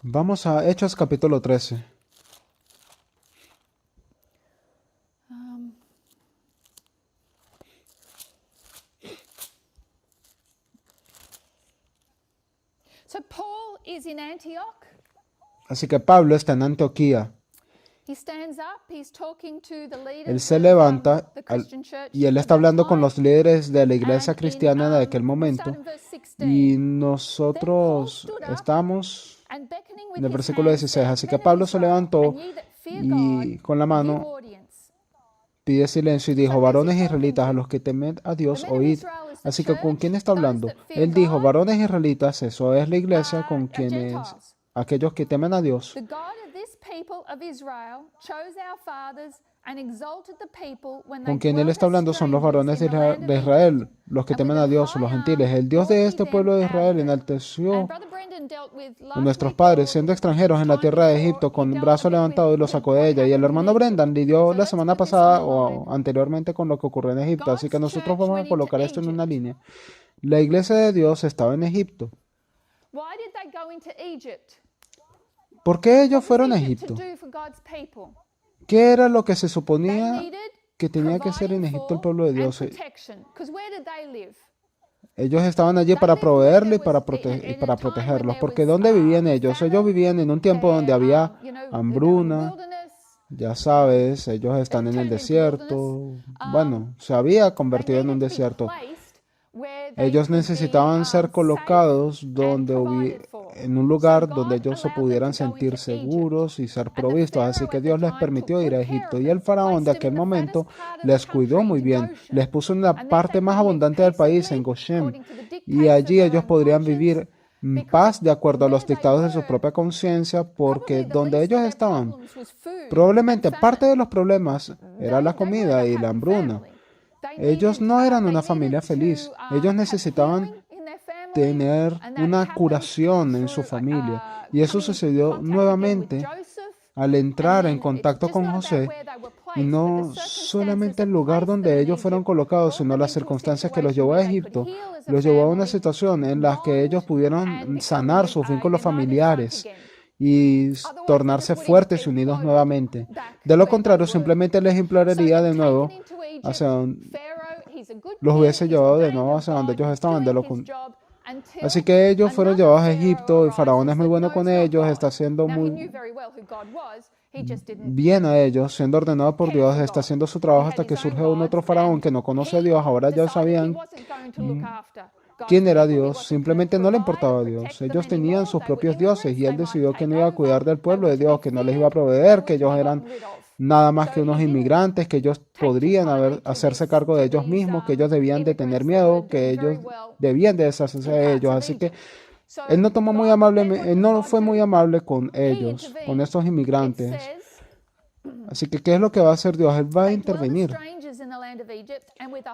Vamos a Hechos capítulo 13. Así que Pablo está en Antioquía. Él se levanta y él está hablando con los líderes de la iglesia cristiana de aquel momento. Y nosotros estamos en el versículo 16. Así que Pablo se levantó y con la mano pide silencio y dijo: varones israelitas, a los que temen a Dios, oíd. Así que ¿con quién está hablando? Él dijo: varones israelitas, eso es la iglesia, con quienes aquellos que temen a Dios. Con quien él está hablando son los varones de Israel, los que temen a Dios, los gentiles. El Dios de este pueblo de Israel enalteció a nuestros padres, siendo extranjeros en la tierra de Egipto, con el brazo levantado y los sacó de ella. Y el hermano Brendan lidió la semana pasada o anteriormente con lo que ocurrió en Egipto. Así que nosotros vamos a colocar esto en una línea. La iglesia de Dios estaba en Egipto. ¿Por qué ellos fueron a Egipto? ¿Qué era lo que se suponía que tenía que ser en Egipto el pueblo de Dios? Ellos estaban allí para proveerle y para protegerlos. Porque ¿dónde vivían ellos? Ellos vivían en un tiempo donde había hambruna. Ya sabes, ellos están en el desierto. Bueno, se había convertido en un desierto. Ellos necesitaban ser colocados en un lugar donde ellos se pudieran sentir seguros y ser provistos. Así que Dios les permitió ir a Egipto. Y el faraón de aquel momento les cuidó muy bien. Les puso en la parte más abundante del país, en Goshen. Y allí ellos podrían vivir en paz de acuerdo a los dictados de su propia conciencia, porque donde ellos estaban, probablemente parte de los problemas era la comida y la hambruna. Ellos no eran una familia feliz. Ellos necesitaban tener una curación en su familia. Y eso sucedió nuevamente al entrar en contacto con José. Y no solamente el lugar donde ellos fueron colocados, sino las circunstancias que los llevó a Egipto, los llevó a una situación en la que ellos pudieron sanar sus vínculos familiares y tornarse fuertes y unidos nuevamente. De lo contrario, simplemente les imploraría de nuevo los hubiese llevado de nuevo hacia donde ellos estaban. Así que ellos fueron llevados a Egipto y Faraón es muy bueno con ellos, está haciendo muy bien a ellos, siendo ordenado por Dios, está haciendo su trabajo hasta que surge un otro Faraón que no conoce a Dios. Ahora ya sabían quién era Dios, simplemente no le importaba a Dios. Ellos tenían sus propios dioses y él decidió que no iba a cuidar del pueblo de Dios, que no les iba a proveer, que ellos eran nada más que unos inmigrantes, que ellos podrían hacerse cargo de ellos mismos, que ellos debían de tener miedo, que ellos debían de deshacerse de ellos. Así que él no fue muy amable con ellos, con estos inmigrantes. Así que ¿qué es lo que va a hacer Dios? Él va a intervenir.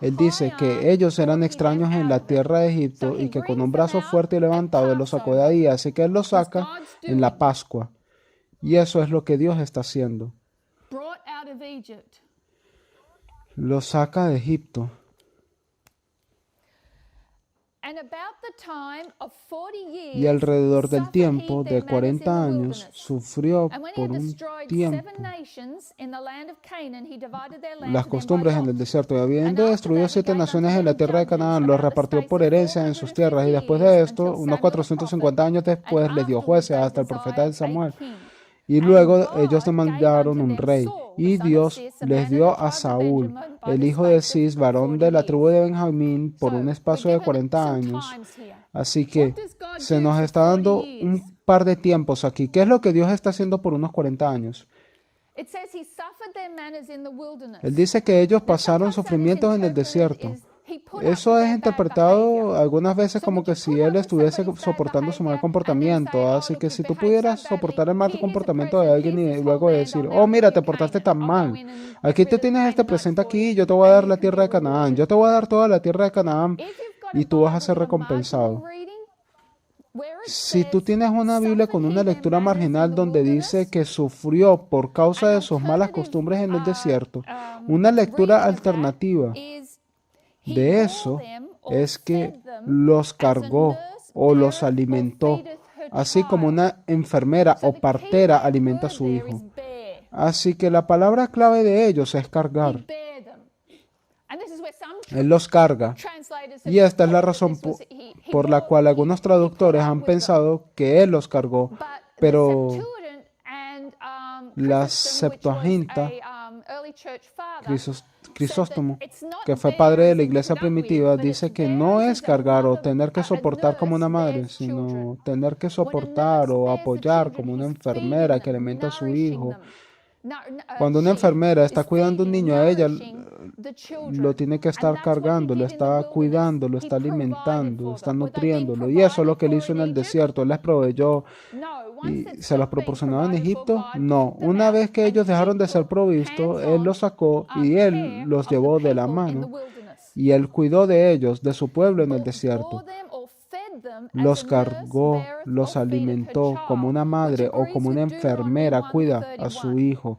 Él dice que ellos eran extraños en la tierra de Egipto y que con un brazo fuerte y levantado Él los sacó de ahí. Así que Él los saca en la Pascua. Y eso es lo que Dios está haciendo. Los saca de Egipto. Y alrededor del tiempo de 40 años sufrió por un tiempo las costumbres en el desierto. Y habiendo destruido 7 naciones en la tierra de Canaán, los repartió por herencia en sus tierras. Y después de esto, unos 450 años después, les dio jueces hasta el profeta de Samuel. Y luego ellos demandaron un rey. Y Dios les dio a Saúl, el hijo de Cis, varón de la tribu de Benjamín, por un espacio de 40 años. Así que se nos está dando un par de tiempos aquí. ¿Qué es lo que Dios está haciendo por unos 40 años? Él dice que ellos pasaron sufrimientos en el desierto. Eso es interpretado algunas veces como que si él estuviese soportando su mal comportamiento. Así que si tú pudieras soportar el mal comportamiento de alguien y luego decir, oh, mira, te portaste tan mal. Aquí tú tienes este presente aquí, yo te voy a dar la tierra de Canaán. Yo te voy a dar toda la tierra de Canaán y tú vas a ser recompensado. Si tú tienes una Biblia con una lectura marginal donde dice que sufrió por causa de sus malas costumbres en el desierto, una lectura alternativa de eso es que los cargó o los alimentó, así como una enfermera o partera alimenta a su hijo. Así que la palabra clave de ellos es cargar. Él los carga. Y esta es la razón por la cual algunos traductores han pensado que Él los cargó. Pero la Septuaginta, Crisóstomo, que fue padre de la iglesia primitiva, dice que no es cargar o tener que soportar como una madre, sino tener que soportar o apoyar como una enfermera que alimenta a su hijo. Cuando una enfermera está cuidando a un niño, a ella lo tiene que estar cargando, lo está cuidando, lo está alimentando, está nutriéndolo. Y eso es lo que él hizo en el desierto. Él les proveyó y se los proporcionaba en Egipto. No, una vez que ellos dejaron de ser provistos, él los sacó y él los llevó de la mano. Y él cuidó de ellos, de su pueblo en el desierto. Los cargó, los alimentó como una madre o como una enfermera cuida a su hijo.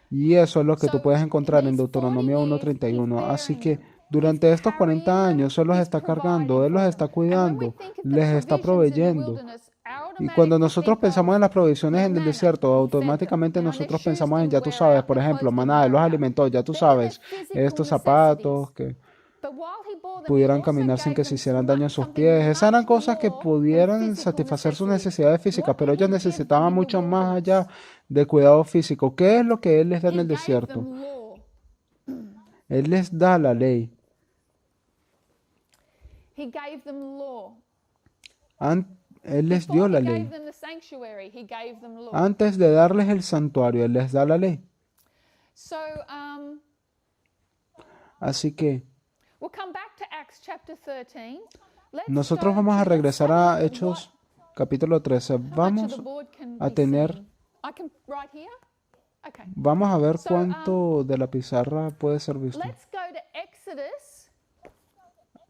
Y eso es lo que tú puedes encontrar en Deuteronomio 1:31. Así que durante estos 40 años Él los está cargando, Él los está cuidando, les está proveyendo. Y cuando nosotros pensamos en las provisiones en el desierto, automáticamente nosotros pensamos en, ya tú sabes, por ejemplo, maná, Él los alimentó, ya tú sabes, estos zapatos que pudieran caminar sin que se hicieran daño en sus pies. Esas eran cosas que pudieran satisfacer sus necesidades físicas, pero ellos necesitaban mucho más allá de cuidado físico. ¿Qué es lo que Él les da en el desierto? Él les da la ley. Él les dio la ley. Antes de darles el santuario, Él les da la ley. Así que nosotros vamos a regresar a Hechos capítulo 13. Vamos a ver cuánto de la pizarra puede ser visto.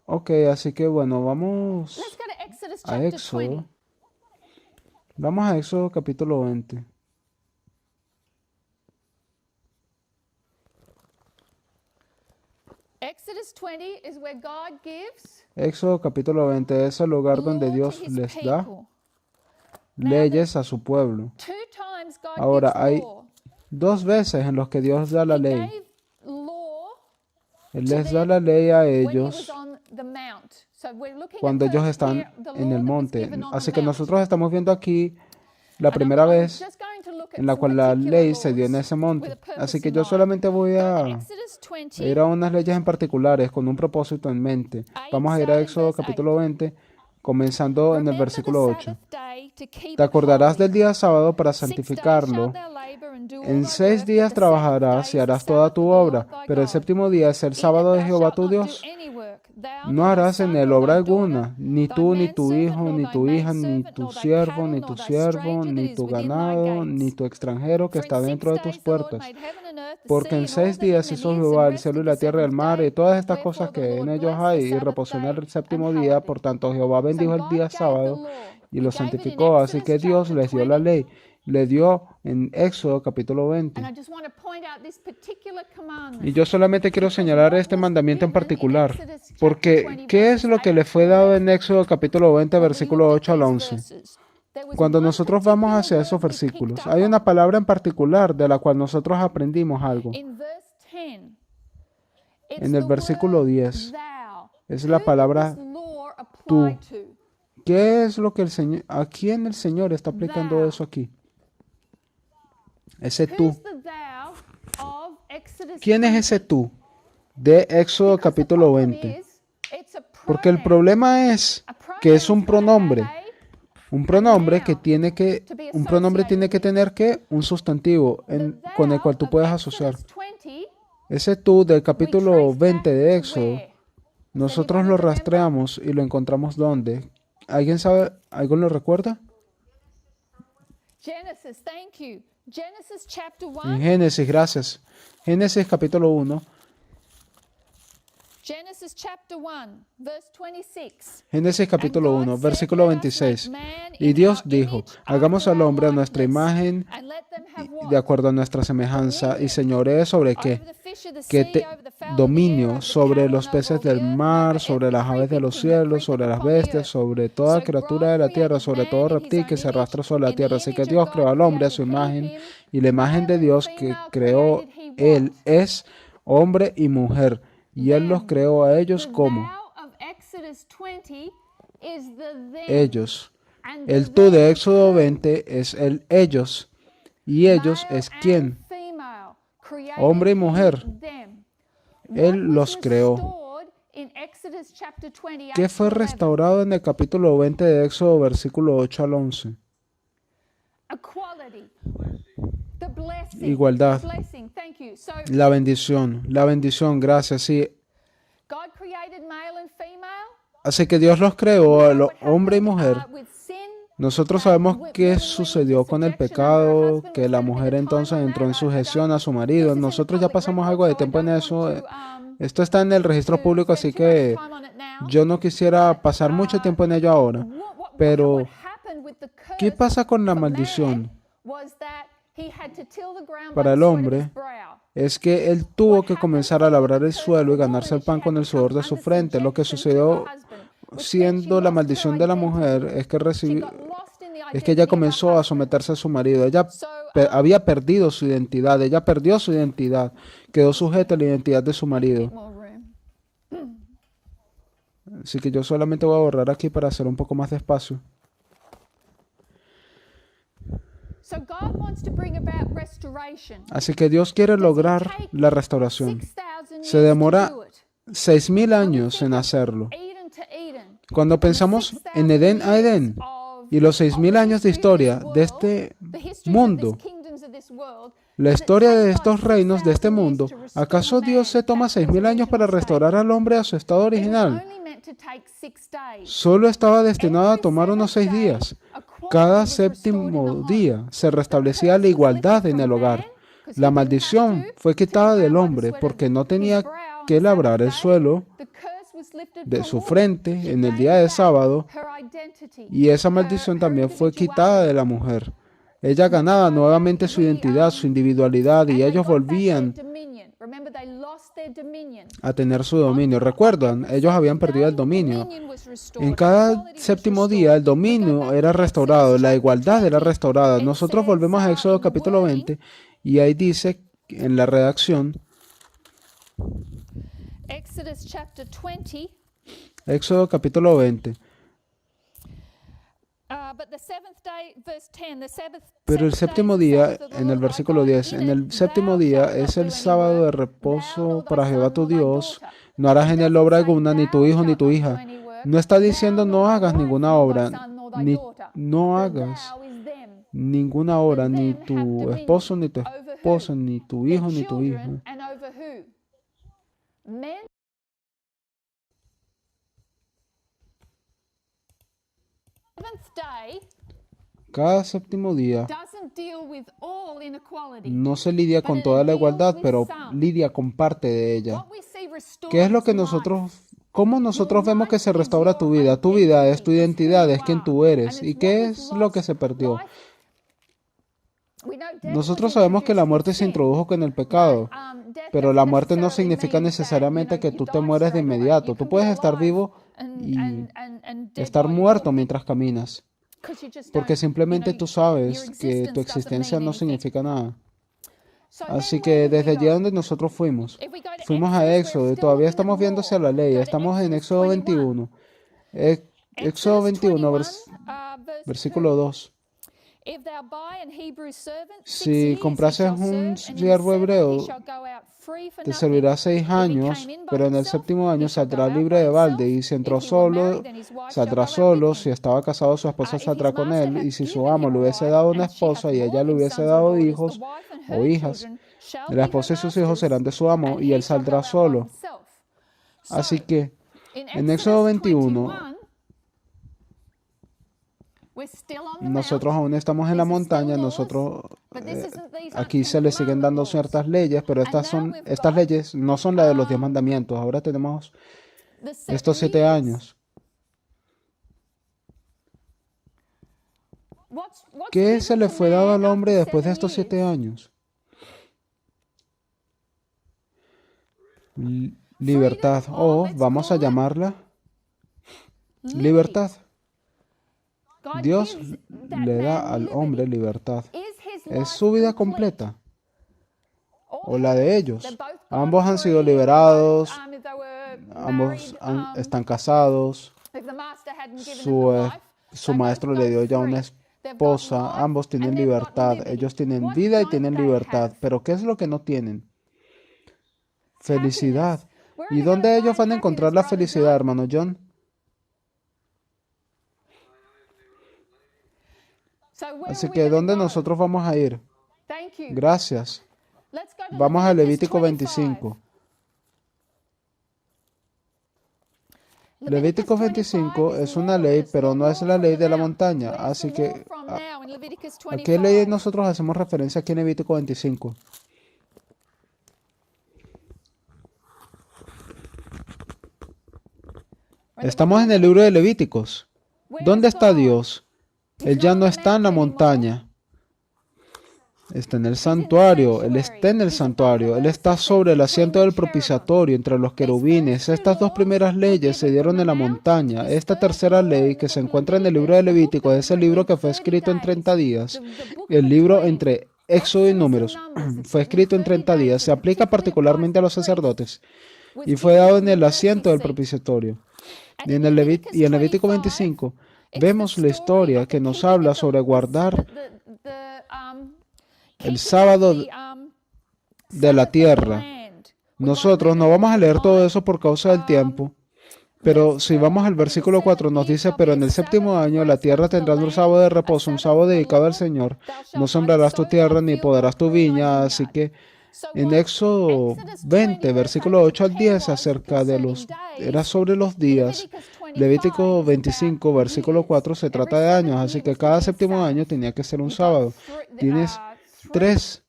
Ok, así que bueno, vamos a Éxodo. Vamos a Éxodo capítulo 20. Éxodo capítulo 20 es el lugar donde Dios les da leyes a su pueblo. Ahora, hay 2 veces en los que Dios da la ley. Él les da la ley a ellos cuando ellos están en el monte. Así que nosotros estamos viendo aquí la primera vez en la cual la ley se dio en ese monte. Así que yo solamente voy a ir a unas leyes en particulares con un propósito en mente. Vamos a ir a Éxodo capítulo 20, comenzando en el versículo 8. Te acordarás del día sábado para santificarlo. En 6 días trabajarás y harás toda tu obra, pero el séptimo día es el sábado de Jehová tu Dios. No harás en él obra alguna, ni tú, ni tu hijo, ni tu hija, ni tu siervo, ni tu siervo, ni tu ganado, ni tu extranjero que está dentro de tus puertas. Porque en 6 días hizo Jehová el cielo y la tierra y el mar y todas estas cosas que en ellos hay, y reposó en el séptimo día. Por tanto, Jehová bendijo el día sábado y lo santificó. Así que Dios les dio la ley. le dio en Éxodo capítulo 20. Y yo solamente quiero señalar este mandamiento en particular, porque ¿qué es lo que le fue dado en Éxodo capítulo 20, versículo 8 al 11? Cuando nosotros vamos hacia esos versículos, hay una palabra en particular de la cual nosotros aprendimos algo. En el versículo 10 es la palabra tú. ¿Qué es lo que el Señor, a quién el Señor está aplicando eso aquí? Ese tú. ¿Quién es ese tú de Éxodo capítulo 20? Porque el problema es que es un pronombre. Un pronombre tiene que tener un sustantivo con el cual tú puedes asociar. Ese tú del capítulo 20 de Éxodo, nosotros lo rastreamos y lo encontramos ¿dónde? ¿Alguien sabe? ¿Alguien lo recuerda? En Génesis, gracias. Génesis capítulo 1. Génesis capítulo 1, versículo 26. Y Dios dijo, hagamos al hombre a nuestra imagen, de acuerdo a nuestra semejanza, y señoree sobre qué? Dominio sobre los peces del mar, sobre las aves de los cielos, sobre las bestias, sobre toda criatura de la tierra, sobre todo reptil que se arrastra sobre la tierra. Así que Dios creó al hombre a su imagen, y la imagen de Dios que creó Él es hombre y mujer. Y Él los creó a ellos como ellos. El tú de Éxodo 20 es el ellos. Y ellos es ¿quién? Hombre y mujer. Él los creó. ¿Qué fue restaurado en el capítulo 20 de Éxodo, versículo 8 al 11? Igualdad. La bendición, gracias, sí. Así que Dios los creó, hombre y mujer. Nosotros sabemos qué sucedió con el pecado, que la mujer entonces entró en sujeción a su marido. Nosotros ya pasamos algo de tiempo en eso. Esto está en el registro público, así que yo no quisiera pasar mucho tiempo en ello ahora. Pero, ¿qué pasa con la maldición? Para el hombre es que él tuvo que comenzar a labrar el suelo y ganarse el pan con el sudor de su frente. Lo que sucedió siendo la maldición de la mujer es que ella comenzó a someterse a su marido. Ella había perdido su identidad. Ella perdió su identidad. Quedó sujeta a la identidad de su marido. Así que yo solamente voy a borrar aquí para hacer un poco más de espacio. Así que Dios quiere lograr la restauración. Se demora 6,000 años en hacerlo. Cuando pensamos en Edén a Edén y los 6,000 años de historia de este mundo, la historia de estos reinos de este mundo, ¿acaso Dios se toma 6,000 años para restaurar al hombre a su estado original? Solo estaba destinado a tomar unos 6 días. Cada séptimo día se restablecía la igualdad en el hogar. La maldición fue quitada del hombre porque no tenía que labrar el suelo de su frente en el día de sábado, y esa maldición también fue quitada de la mujer. Ella ganaba nuevamente su identidad, su individualidad, y ellos volvían a tener su dominio. ¿Recuerdan? Ellos habían perdido el dominio. En cada séptimo día el dominio era restaurado, la igualdad era restaurada. Nosotros volvemos a Éxodo capítulo 20 y ahí dice en la redacción, Éxodo capítulo 20. Pero el séptimo día, en el versículo 10, en el séptimo día es el sábado de reposo para Jehová tu Dios. No harás en él obra alguna, ni tu hijo ni tu hija. No está diciendo no hagas ninguna obra, ni no hagas ninguna obra, ni tu esposo, ni tu esposa, ni tu hijo, ni tu hija. Cada séptimo día no se lidia con toda la igualdad, pero lidia con parte de ella. ¿Qué es lo que cómo nosotros vemos que se restaura tu vida? Tu vida es tu identidad, es quien tú eres. ¿Y qué es lo que se perdió? Nosotros sabemos que la muerte se introdujo con el pecado, pero la muerte no significa necesariamente que tú te mueres de inmediato. Tú puedes estar vivo y estar muerto mientras caminas, porque simplemente tú sabes que tu existencia no significa nada. Así que desde allí donde nosotros fuimos a Éxodo y todavía estamos viendo hacia la ley. Estamos en Éxodo 21. Éxodo 21, versículo 2. Si comprases un siervo hebreo, te servirá 6 años, pero en el séptimo año saldrá libre de balde, y si entró solo, saldrá solo. Si estaba casado, su esposa saldrá con él, y si su amo le hubiese dado una esposa y ella le hubiese dado hijos o hijas, la esposa y sus hijos serán de su amo, y él saldrá solo. Así que, en Éxodo 21, nosotros aún estamos en la montaña, aquí se le siguen dando ciertas leyes, pero estas leyes no son las de los 10 mandamientos. Ahora tenemos estos 7 años. ¿Qué se le fue dado al hombre después de estos 7 años? Libertad, o vamos a llamarla libertad. Dios le da al hombre libertad. ¿Es su vida completa o la de ellos? Ambos han sido liberados, ambos están casados, su maestro le dio ya una esposa, ambos tienen libertad, ellos tienen vida y tienen libertad, pero ¿qué es lo que no tienen? Felicidad. ¿Y dónde ellos van a encontrar la felicidad, hermano John? Así que, ¿dónde nosotros vamos a ir? Gracias. Vamos a Levítico 25. Levítico 25 es una ley, pero no es la ley de la montaña. Así que, ¿a qué ley nosotros hacemos referencia aquí en Levítico 25? Estamos en el libro de Levíticos. ¿Dónde está Dios? Él ya no está en la montaña. Está en el santuario. Él está en el santuario. Él está sobre el asiento del propiciatorio entre los querubines. Estas 2 primeras leyes se dieron en la montaña. Esta tercera ley que se encuentra en el libro de Levítico es el libro que fue escrito en 30 días. El libro entre Éxodo y Números fue escrito en 30 días. Se aplica particularmente a los sacerdotes y fue dado en el asiento del propiciatorio. Y en Levítico 25 vemos la historia que nos habla sobre guardar el sábado de la tierra. Nosotros no vamos a leer todo eso por causa del tiempo, pero si vamos al versículo 4 nos dice: pero en el séptimo año la tierra tendrá un sábado de reposo, un sábado dedicado al Señor. No sembrarás tu tierra ni podarás tu viña. Así que en Éxodo 20, versículo 8 al 10, era sobre los días. Levítico 25, versículo 4, se trata de años, así que cada séptimo año tenía que ser un sábado. Tienes 3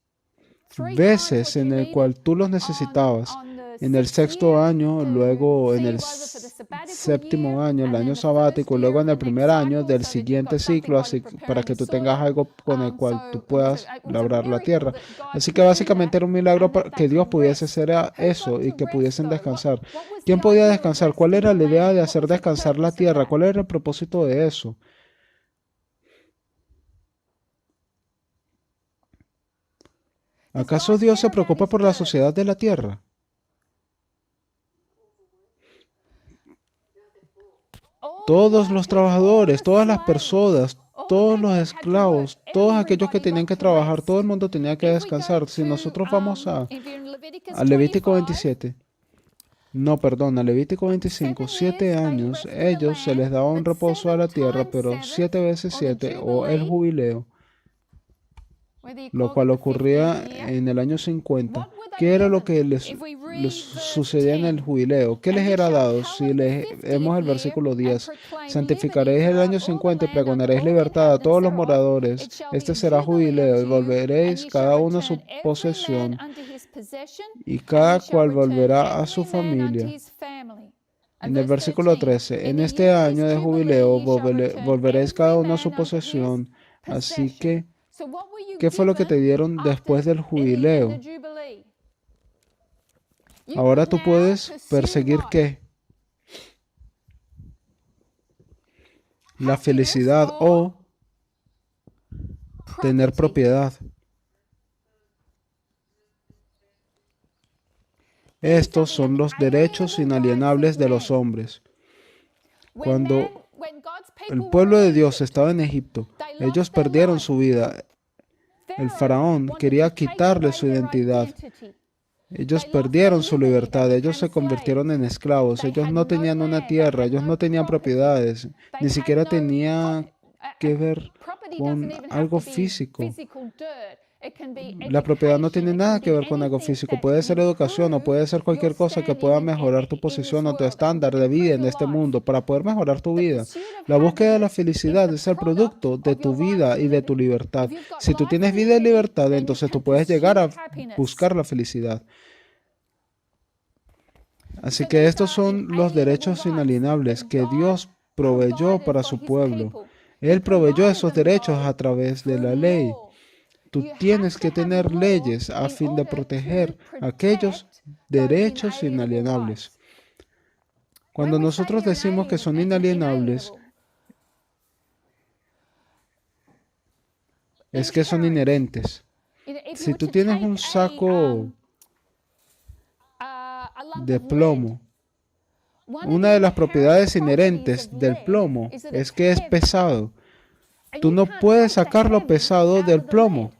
veces en el cual tú los necesitabas. En el 6º año, luego en el 7º año, el año sabático, luego en el primer año del siguiente ciclo, así para que tú tengas algo con el cual tú puedas labrar la tierra. Así que básicamente era un milagro para que Dios pudiese hacer eso y que pudiesen descansar. ¿Quién podía descansar? ¿Cuál era la idea de hacer descansar la tierra? ¿Cuál era el propósito de eso? ¿Acaso Dios se preocupa por la sociedad de la tierra? Todos los trabajadores, todas las personas, todos los esclavos, todos aquellos que tenían que trabajar, todo el mundo tenía que descansar. Si nosotros vamos a Levítico 27, a Levítico 25, 7 años, ellos se les daba un reposo a la tierra, pero 7 veces 7, o el jubileo, lo cual ocurría en el año 50. ¿Qué era lo que les sucedía en el jubileo? ¿Qué les era dado? Si leemos el versículo 10, santificaréis el año 50 y pregonaréis libertad a todos los moradores. Este será jubileo y volveréis cada uno a su posesión y cada cual volverá a su familia. En el versículo 13, en este año de jubileo volveréis cada uno a su posesión. Así que ¿Qué fue lo que te dieron después del jubileo? Ahora tú puedes perseguir ¿qué? La felicidad o tener propiedad. Estos son los derechos inalienables de los hombres. Cuando el pueblo de Dios estaba en Egipto, ellos perdieron su vida. El faraón quería quitarle su identidad. Ellos perdieron su libertad, ellos se convirtieron en esclavos, ellos no tenían una tierra, ellos no tenían propiedades, ni siquiera tenía que ver con algo físico. La propiedad no tiene nada que ver con algo físico, puede ser educación o puede ser cualquier cosa que pueda mejorar tu posición o tu estándar de vida en este mundo para poder mejorar tu vida. La búsqueda de la felicidad es el producto de tu vida y de tu libertad. Si tú tienes vida y libertad, entonces tú puedes llegar a buscar la felicidad. Así que estos son los derechos inalienables que Dios proveyó para su pueblo. Él proveyó esos derechos a través de la ley. Tú tienes que tener leyes a fin de proteger aquellos derechos inalienables. Cuando nosotros decimos que son inalienables, es que son inherentes. Si tú tienes un saco de plomo, una de las propiedades inherentes del plomo es que es pesado. Tú no puedes sacar lo pesado del plomo.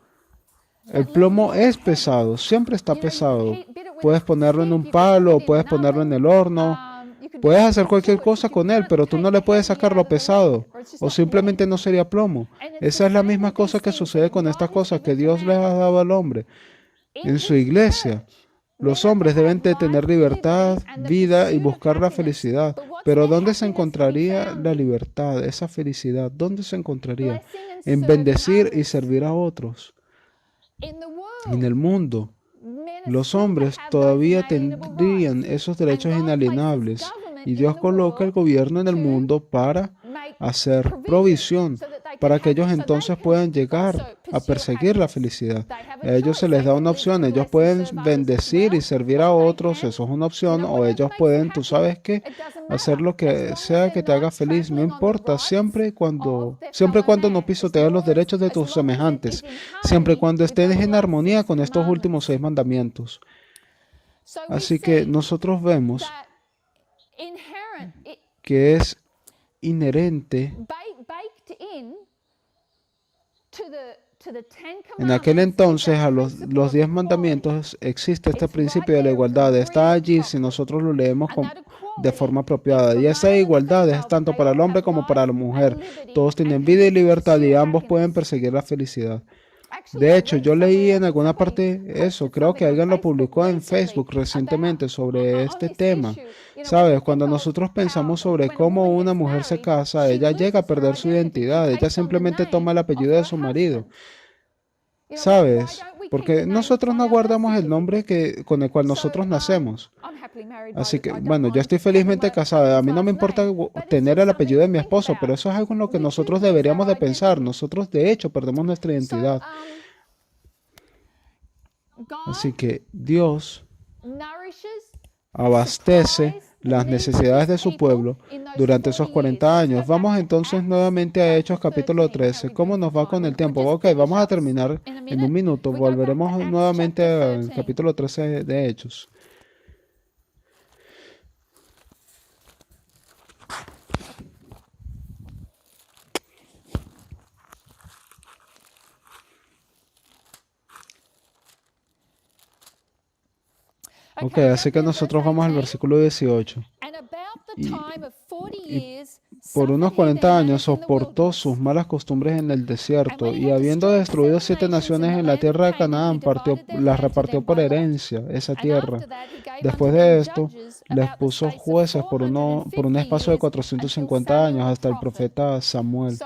El plomo es pesado, siempre está pesado. Puedes ponerlo en un palo, puedes ponerlo en el horno, puedes hacer cualquier cosa con él, pero tú no le puedes sacar lo pesado, o simplemente no sería plomo. Esa es la misma cosa que sucede con estas cosas que Dios les ha dado al hombre. En su iglesia, los hombres deben de tener libertad, vida y buscar la felicidad. Pero ¿dónde se encontraría la libertad, esa felicidad? ¿Dónde se encontraría? En bendecir y servir a otros. En el mundo, los hombres todavía tendrían esos derechos inalienables y Dios coloca el gobierno en el mundo para hacer provisión para que ellos entonces puedan llegar a perseguir la felicidad. A ellos se les da una opción, ellos pueden bendecir y servir a otros, eso es una opción, o ellos pueden, tú sabes qué, hacer lo que sea que te haga feliz, no importa, siempre y cuando no pisotees los derechos de tus semejantes, siempre y cuando estés en armonía con estos últimos 6 mandamientos. Así que nosotros vemos que es inherente. En aquel entonces, a los 10 mandamientos existe este principio de la igualdad. Está allí si nosotros lo leemos de forma apropiada. Y esa igualdad es tanto para el hombre como para la mujer. Todos tienen vida y libertad y ambos pueden perseguir la felicidad. De hecho, yo leí en alguna parte eso, creo que alguien lo publicó en Facebook recientemente sobre este tema. ¿Sabes? Cuando nosotros pensamos sobre cómo una mujer se casa, ella llega a perder su identidad, ella simplemente toma el apellido de su marido. ¿Sabes? Porque nosotros no guardamos el nombre con el cual nosotros nacemos. Así que, bueno, yo estoy felizmente casada. A mí no me importa tener el apellido de mi esposo, pero eso es algo en lo que nosotros deberíamos de pensar. Nosotros, de hecho, perdemos nuestra identidad. Así que Dios abastece las necesidades de su pueblo durante esos 40 años. Vamos entonces nuevamente a Hechos capítulo 13. ¿Cómo nos va con el tiempo? Ok, vamos a terminar en un minuto. Volveremos nuevamente al capítulo 13 de Hechos. Ok, así que nosotros vamos al versículo 18. Y por unos 40 años soportó sus malas costumbres en el desierto, y habiendo destruido 7 naciones en la tierra de Canaán, las repartió por herencia, esa tierra. Después de esto, les puso jueces por un espacio de 450 años hasta el profeta Samuel.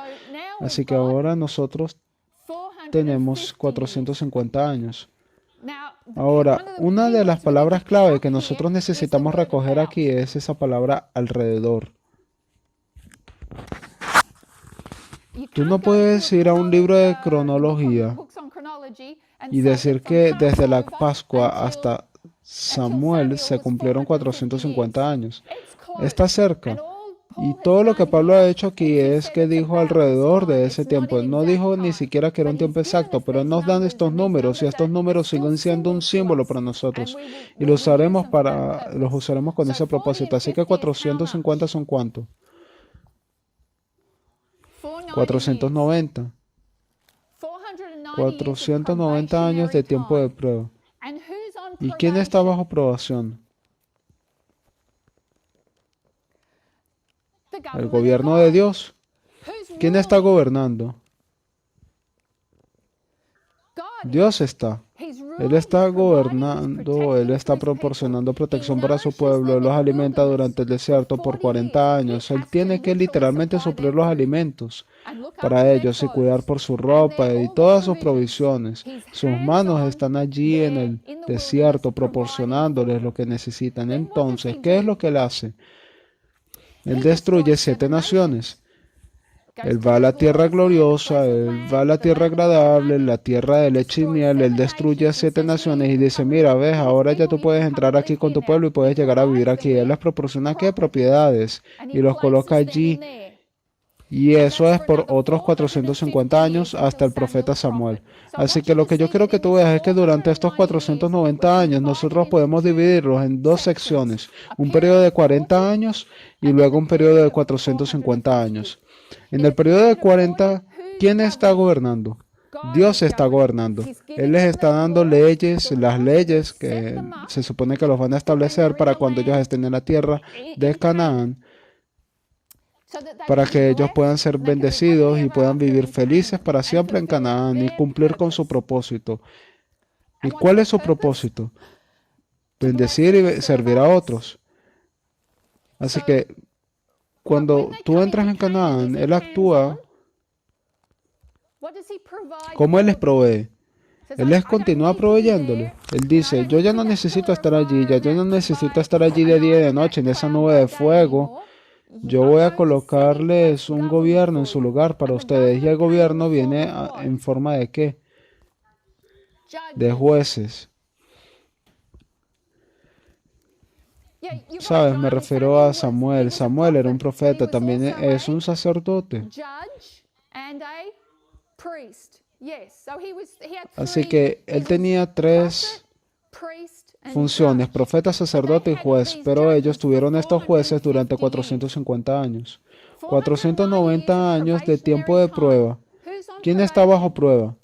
Así que ahora nosotros tenemos 450 años. Ahora, una de las palabras clave que nosotros necesitamos recoger aquí es esa palabra alrededor. Tú no puedes ir a un libro de cronología y decir que desde la Pascua hasta Samuel se cumplieron 450 años. Está cerca. Y todo lo que Pablo ha hecho aquí es que dijo alrededor de ese tiempo. Él no dijo ni siquiera que era un tiempo exacto, pero Él nos dan estos números y estos números siguen siendo un símbolo para nosotros. Y los usaremos con ese propósito. Así que 450 son ¿cuánto? 490. 490 años de tiempo de prueba. ¿Y quién está bajo probación? El gobierno de Dios. ¿Quién está gobernando? Dios está. Él está gobernando, Él está proporcionando protección para su pueblo, Él los alimenta durante el desierto por 40 años. Él tiene que literalmente suplir los alimentos para ellos y cuidar por su ropa y todas sus provisiones. Sus manos están allí en el desierto proporcionándoles lo que necesitan. Entonces, ¿qué es lo que Él hace? Él destruye 7 naciones. Él va a la tierra gloriosa, Él va a la tierra agradable, la tierra de leche y miel. Él destruye a 7 naciones y dice, mira, ves, ahora ya tú puedes entrar aquí con tu pueblo y puedes llegar a vivir aquí. Él les proporciona qué propiedades y los coloca allí. Y eso es por otros 450 años hasta el profeta Samuel. Así que lo que yo quiero que tú veas es que durante estos 490 años nosotros podemos dividirlos en 2 secciones. Un periodo de 40 años y luego un periodo de 450 años. En el periodo de 40, ¿quién está gobernando? Dios está gobernando. Él les está dando leyes, las leyes que se supone que los van a establecer para cuando ellos estén en la tierra de Canaán, para que ellos puedan ser bendecidos y puedan vivir felices para siempre en Canaán y cumplir con su propósito. ¿Y cuál es su propósito? Bendecir y servir a otros. Así que cuando tú entras en Canaán, Él actúa como Él les provee. Él les continúa proveyéndole. Él dice, yo ya no necesito estar allí, ya yo no necesito estar allí de día y de noche en esa nube de fuego. Yo voy a colocarles un gobierno en su lugar para ustedes. Y el gobierno viene en forma de ¿qué? De jueces. ¿Sabes? Me refiero a Samuel. Samuel era un profeta, también es un sacerdote. Así que él tenía 3 funciones, profeta, sacerdote y juez, pero ellos tuvieron estos jueces durante 450 años. 490 años de tiempo de prueba. ¿Quién está bajo prueba?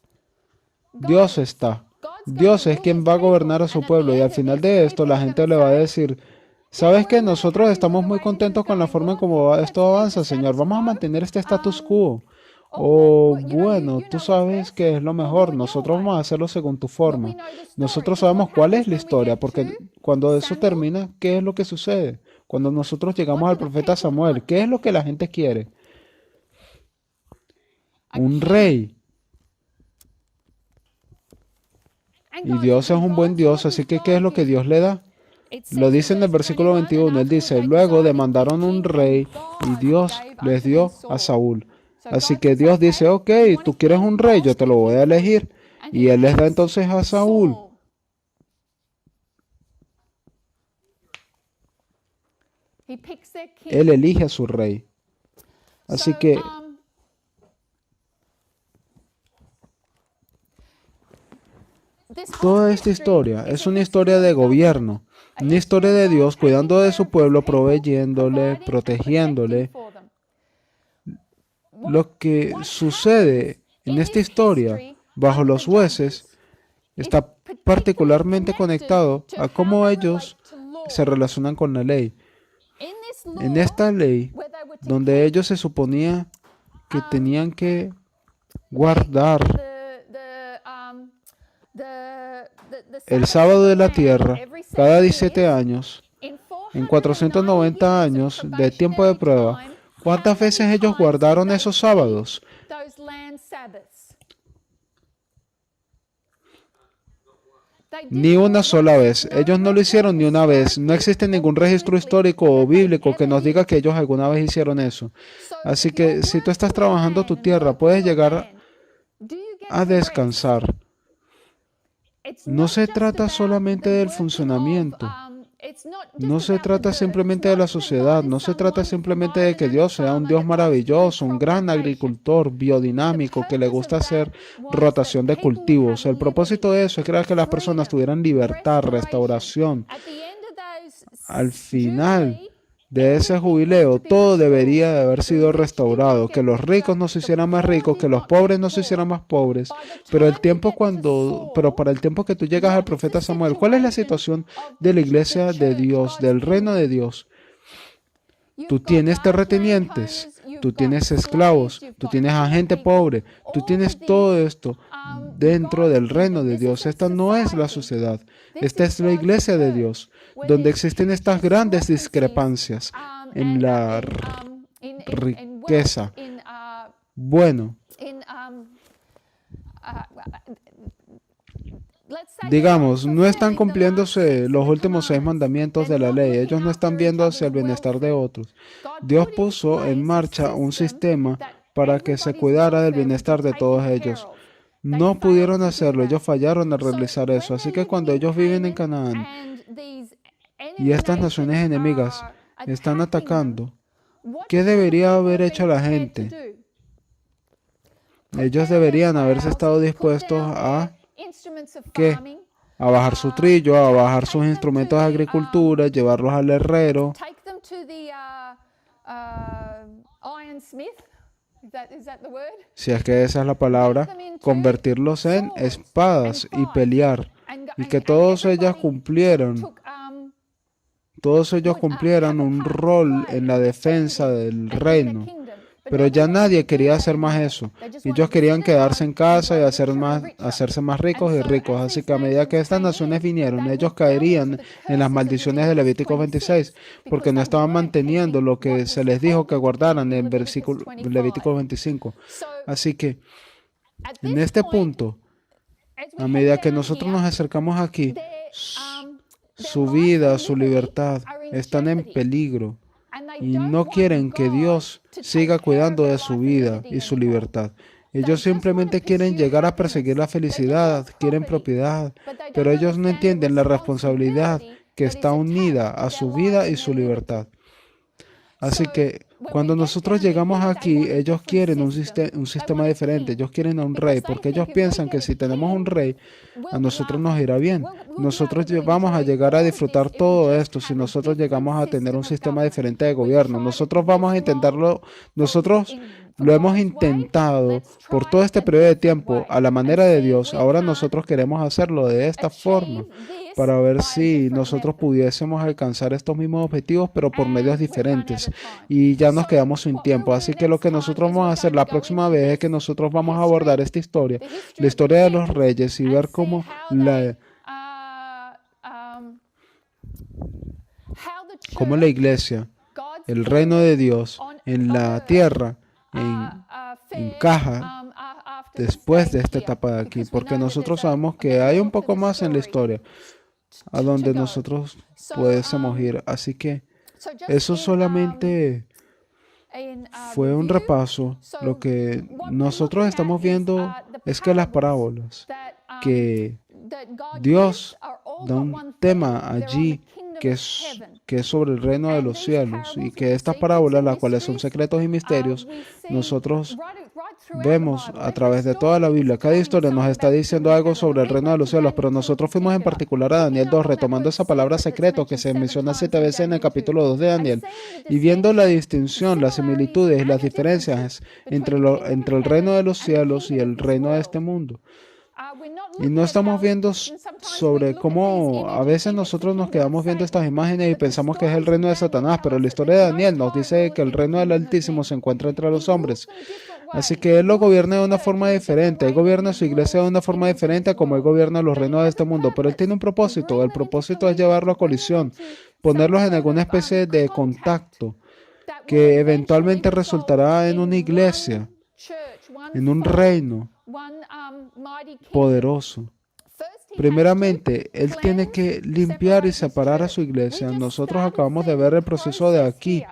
Dios está. Dios es quien va a gobernar a su pueblo y al final de esto la gente le va a decir, ¿sabes qué? Nosotros estamos muy contentos con la forma en cómo esto avanza, Señor. Vamos a mantener este status quo. O bueno, tú sabes que es lo mejor. Nosotros vamos a hacerlo según tu forma. Nosotros sabemos cuál es la historia, porque cuando eso termina, ¿qué es lo que sucede? Cuando nosotros llegamos al profeta Samuel, ¿qué es lo que la gente quiere? Un rey. Y Dios es un buen Dios, así que ¿qué es lo que Dios le da? Lo dice en el versículo 21, él dice, luego demandaron un rey y Dios les dio a Saúl. Así que Dios dice, ok, tú quieres un rey, yo te lo voy a elegir. Y Él les da entonces a Saúl. Él elige a su rey. Así que toda esta historia es una historia de gobierno, una historia de Dios cuidando de su pueblo, proveyéndole, protegiéndole. Lo que sucede en esta historia bajo los jueces está particularmente conectado a cómo ellos se relacionan con la ley. En esta ley, donde ellos se suponía que tenían que guardar el sábado de la tierra cada 17 años, en 490 años de tiempo de prueba, ¿cuántas veces ellos guardaron esos sábados? Ni una sola vez. Ellos no lo hicieron ni una vez. No existe ningún registro histórico o bíblico que nos diga que ellos alguna vez hicieron eso. Así que si tú estás trabajando tu tierra, puedes llegar a descansar. No se trata solamente del funcionamiento. No se trata simplemente de la sociedad. No se trata simplemente de que Dios sea un Dios maravilloso, un gran agricultor biodinámico que le gusta hacer rotación de cultivos. El propósito de eso es crear que las personas tuvieran libertad, restauración. Al final de ese jubileo, todo debería de haber sido restaurado, que los ricos no se hicieran más ricos, que los pobres no se hicieran más pobres. Pero para el tiempo que tú llegas al profeta Samuel, ¿cuál es la situación de la iglesia de Dios, del reino de Dios? Tú tienes terratenientes, tú tienes esclavos, tú tienes a gente pobre, tú tienes todo esto dentro del reino de Dios. Esta no es la sociedad, esta es la iglesia de Dios, donde existen estas grandes discrepancias en la riqueza. Bueno, digamos, no están cumpliéndose los últimos 6 mandamientos de la ley. Ellos no están viendo hacia el bienestar de otros. Dios puso en marcha un sistema para que se cuidara del bienestar de todos ellos. No pudieron hacerlo, ellos fallaron al realizar eso. Así que cuando ellos viven en Canaán y estas naciones enemigas están atacando, ¿qué debería haber hecho la gente? Ellos deberían haberse estado dispuestos a ¿qué? A bajar su trillo, a bajar sus instrumentos de agricultura, llevarlos al herrero. Si es que esa es la palabra, convertirlos en espadas y pelear. Y que todos ellos cumplieran un rol en la defensa del reino. Pero ya nadie quería hacer más eso. Ellos querían quedarse en casa y hacerse más ricos y ricos. Así que a medida que estas naciones vinieron, ellos caerían en las maldiciones de Levítico 26, porque no estaban manteniendo lo que se les dijo que guardaran en Levítico 25. Así que en este punto, a medida que nosotros nos acercamos aquí, su vida, su libertad están en peligro. Y no quieren que Dios siga cuidando de su vida y su libertad. Ellos simplemente quieren llegar a perseguir la felicidad, quieren propiedad, pero ellos no entienden la responsabilidad que está unida a su vida y su libertad. Así que cuando nosotros llegamos aquí, ellos quieren un sistema diferente, ellos quieren a un rey, porque ellos piensan que si tenemos un rey, a nosotros nos irá bien. Nosotros vamos a llegar a disfrutar todo esto si nosotros llegamos a tener un sistema diferente de gobierno. Nosotros vamos a intentarlo, nosotros lo hemos intentado por todo este periodo de tiempo a la manera de Dios. Ahora nosotros queremos hacerlo de esta forma para ver si nosotros pudiésemos alcanzar estos mismos objetivos, pero por medios diferentes. Y ya nos quedamos sin tiempo. Así que lo que nosotros vamos a hacer la próxima vez es que nosotros vamos a abordar esta historia, la historia de los reyes, y ver cómo la iglesia, el reino de Dios en la tierra, encaja después de esta etapa de aquí, porque nosotros sabemos que hay un poco más en la historia a donde nosotros pudiésemos ir. Así que eso solamente fue un repaso. Lo que nosotros estamos viendo es que las parábolas, que Dios da un tema allí que es sobre el reino de los cielos, y que estas parábolas, las cuales son secretos y misterios, nosotros vemos a través de toda la Biblia. Cada historia nos está diciendo algo sobre el reino de los cielos, pero nosotros fuimos en particular a Daniel 2, retomando esa palabra secreto que se menciona 7 veces en el capítulo 2 de Daniel, y viendo la distinción, las similitudes y las diferencias entre el reino de los cielos y el reino de este mundo. Y no estamos viendo sobre cómo a veces nosotros nos quedamos viendo estas imágenes y pensamos que es el reino de Satanás, pero la historia de Daniel nos dice que el reino del Altísimo se encuentra entre los hombres. Así que Él lo gobierna de una forma diferente. Él gobierna su iglesia de una forma diferente a como Él gobierna los reinos de este mundo. Pero Él tiene un propósito. El propósito es llevarlo a colisión, ponerlos en alguna especie de contacto que eventualmente resultará en una iglesia, en un reino poderoso. Primeramente, Él tiene que limpiar y separar a su iglesia. Nosotros acabamos de ver el proceso de aquí,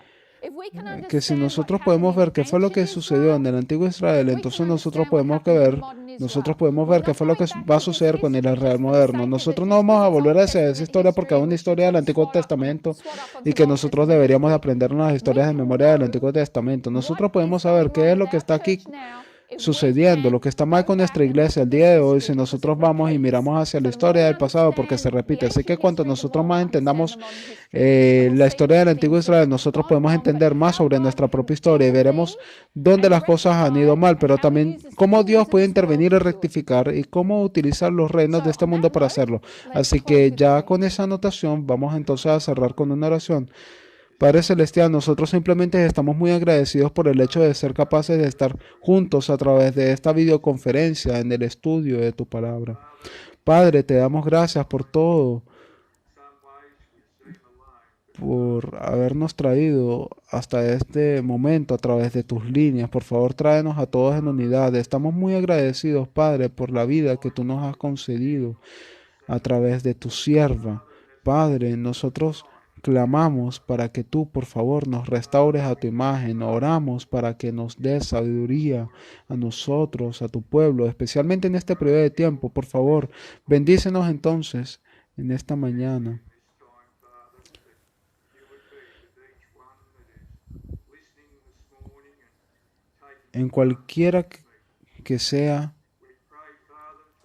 que si nosotros podemos ver qué fue lo que sucedió en el antiguo Israel, entonces nosotros podemos ver qué fue lo que va a suceder con el Israel moderno. Nosotros no vamos a volver a esa historia porque es una historia del Antiguo Testamento y que nosotros deberíamos de aprendernos las historias de memoria del Antiguo Testamento. Nosotros podemos saber qué es lo que está aquí sucediendo, lo que está mal con nuestra iglesia el día de hoy, si nosotros vamos y miramos hacia la historia del pasado, porque se repite. Así que cuanto nosotros más entendamos la historia del antiguo Israel, nosotros podemos entender más sobre nuestra propia historia y veremos dónde las cosas han ido mal, pero también cómo Dios puede intervenir y rectificar y cómo utilizar los reinos de este mundo para hacerlo. Así que ya con esa anotación vamos entonces a cerrar con una oración. Padre Celestial, nosotros simplemente estamos muy agradecidos por el hecho de ser capaces de estar juntos a través de esta videoconferencia en el estudio de tu palabra. Padre, te damos gracias por todo, por habernos traído hasta este momento a través de tus líneas. Por favor, tráenos a todos en unidad. Estamos muy agradecidos, Padre, por la vida que tú nos has concedido a través de tu sierva. Padre, nosotros clamamos para que tú, por favor, nos restaures a tu imagen. Oramos para que nos des sabiduría a nosotros, a tu pueblo, especialmente en este periodo de tiempo. Por favor, bendícenos entonces en esta mañana. En cualquiera que sea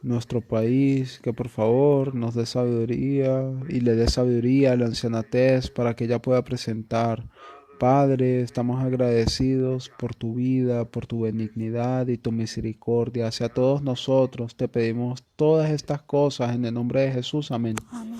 nuestro país, que por favor nos dé sabiduría y le dé sabiduría a la ancianatez para que ella pueda presentar. Padre, estamos agradecidos por tu vida, por tu benignidad y tu misericordia hacia todos nosotros. Te pedimos todas estas cosas en el nombre de Jesús. Amén. Amén.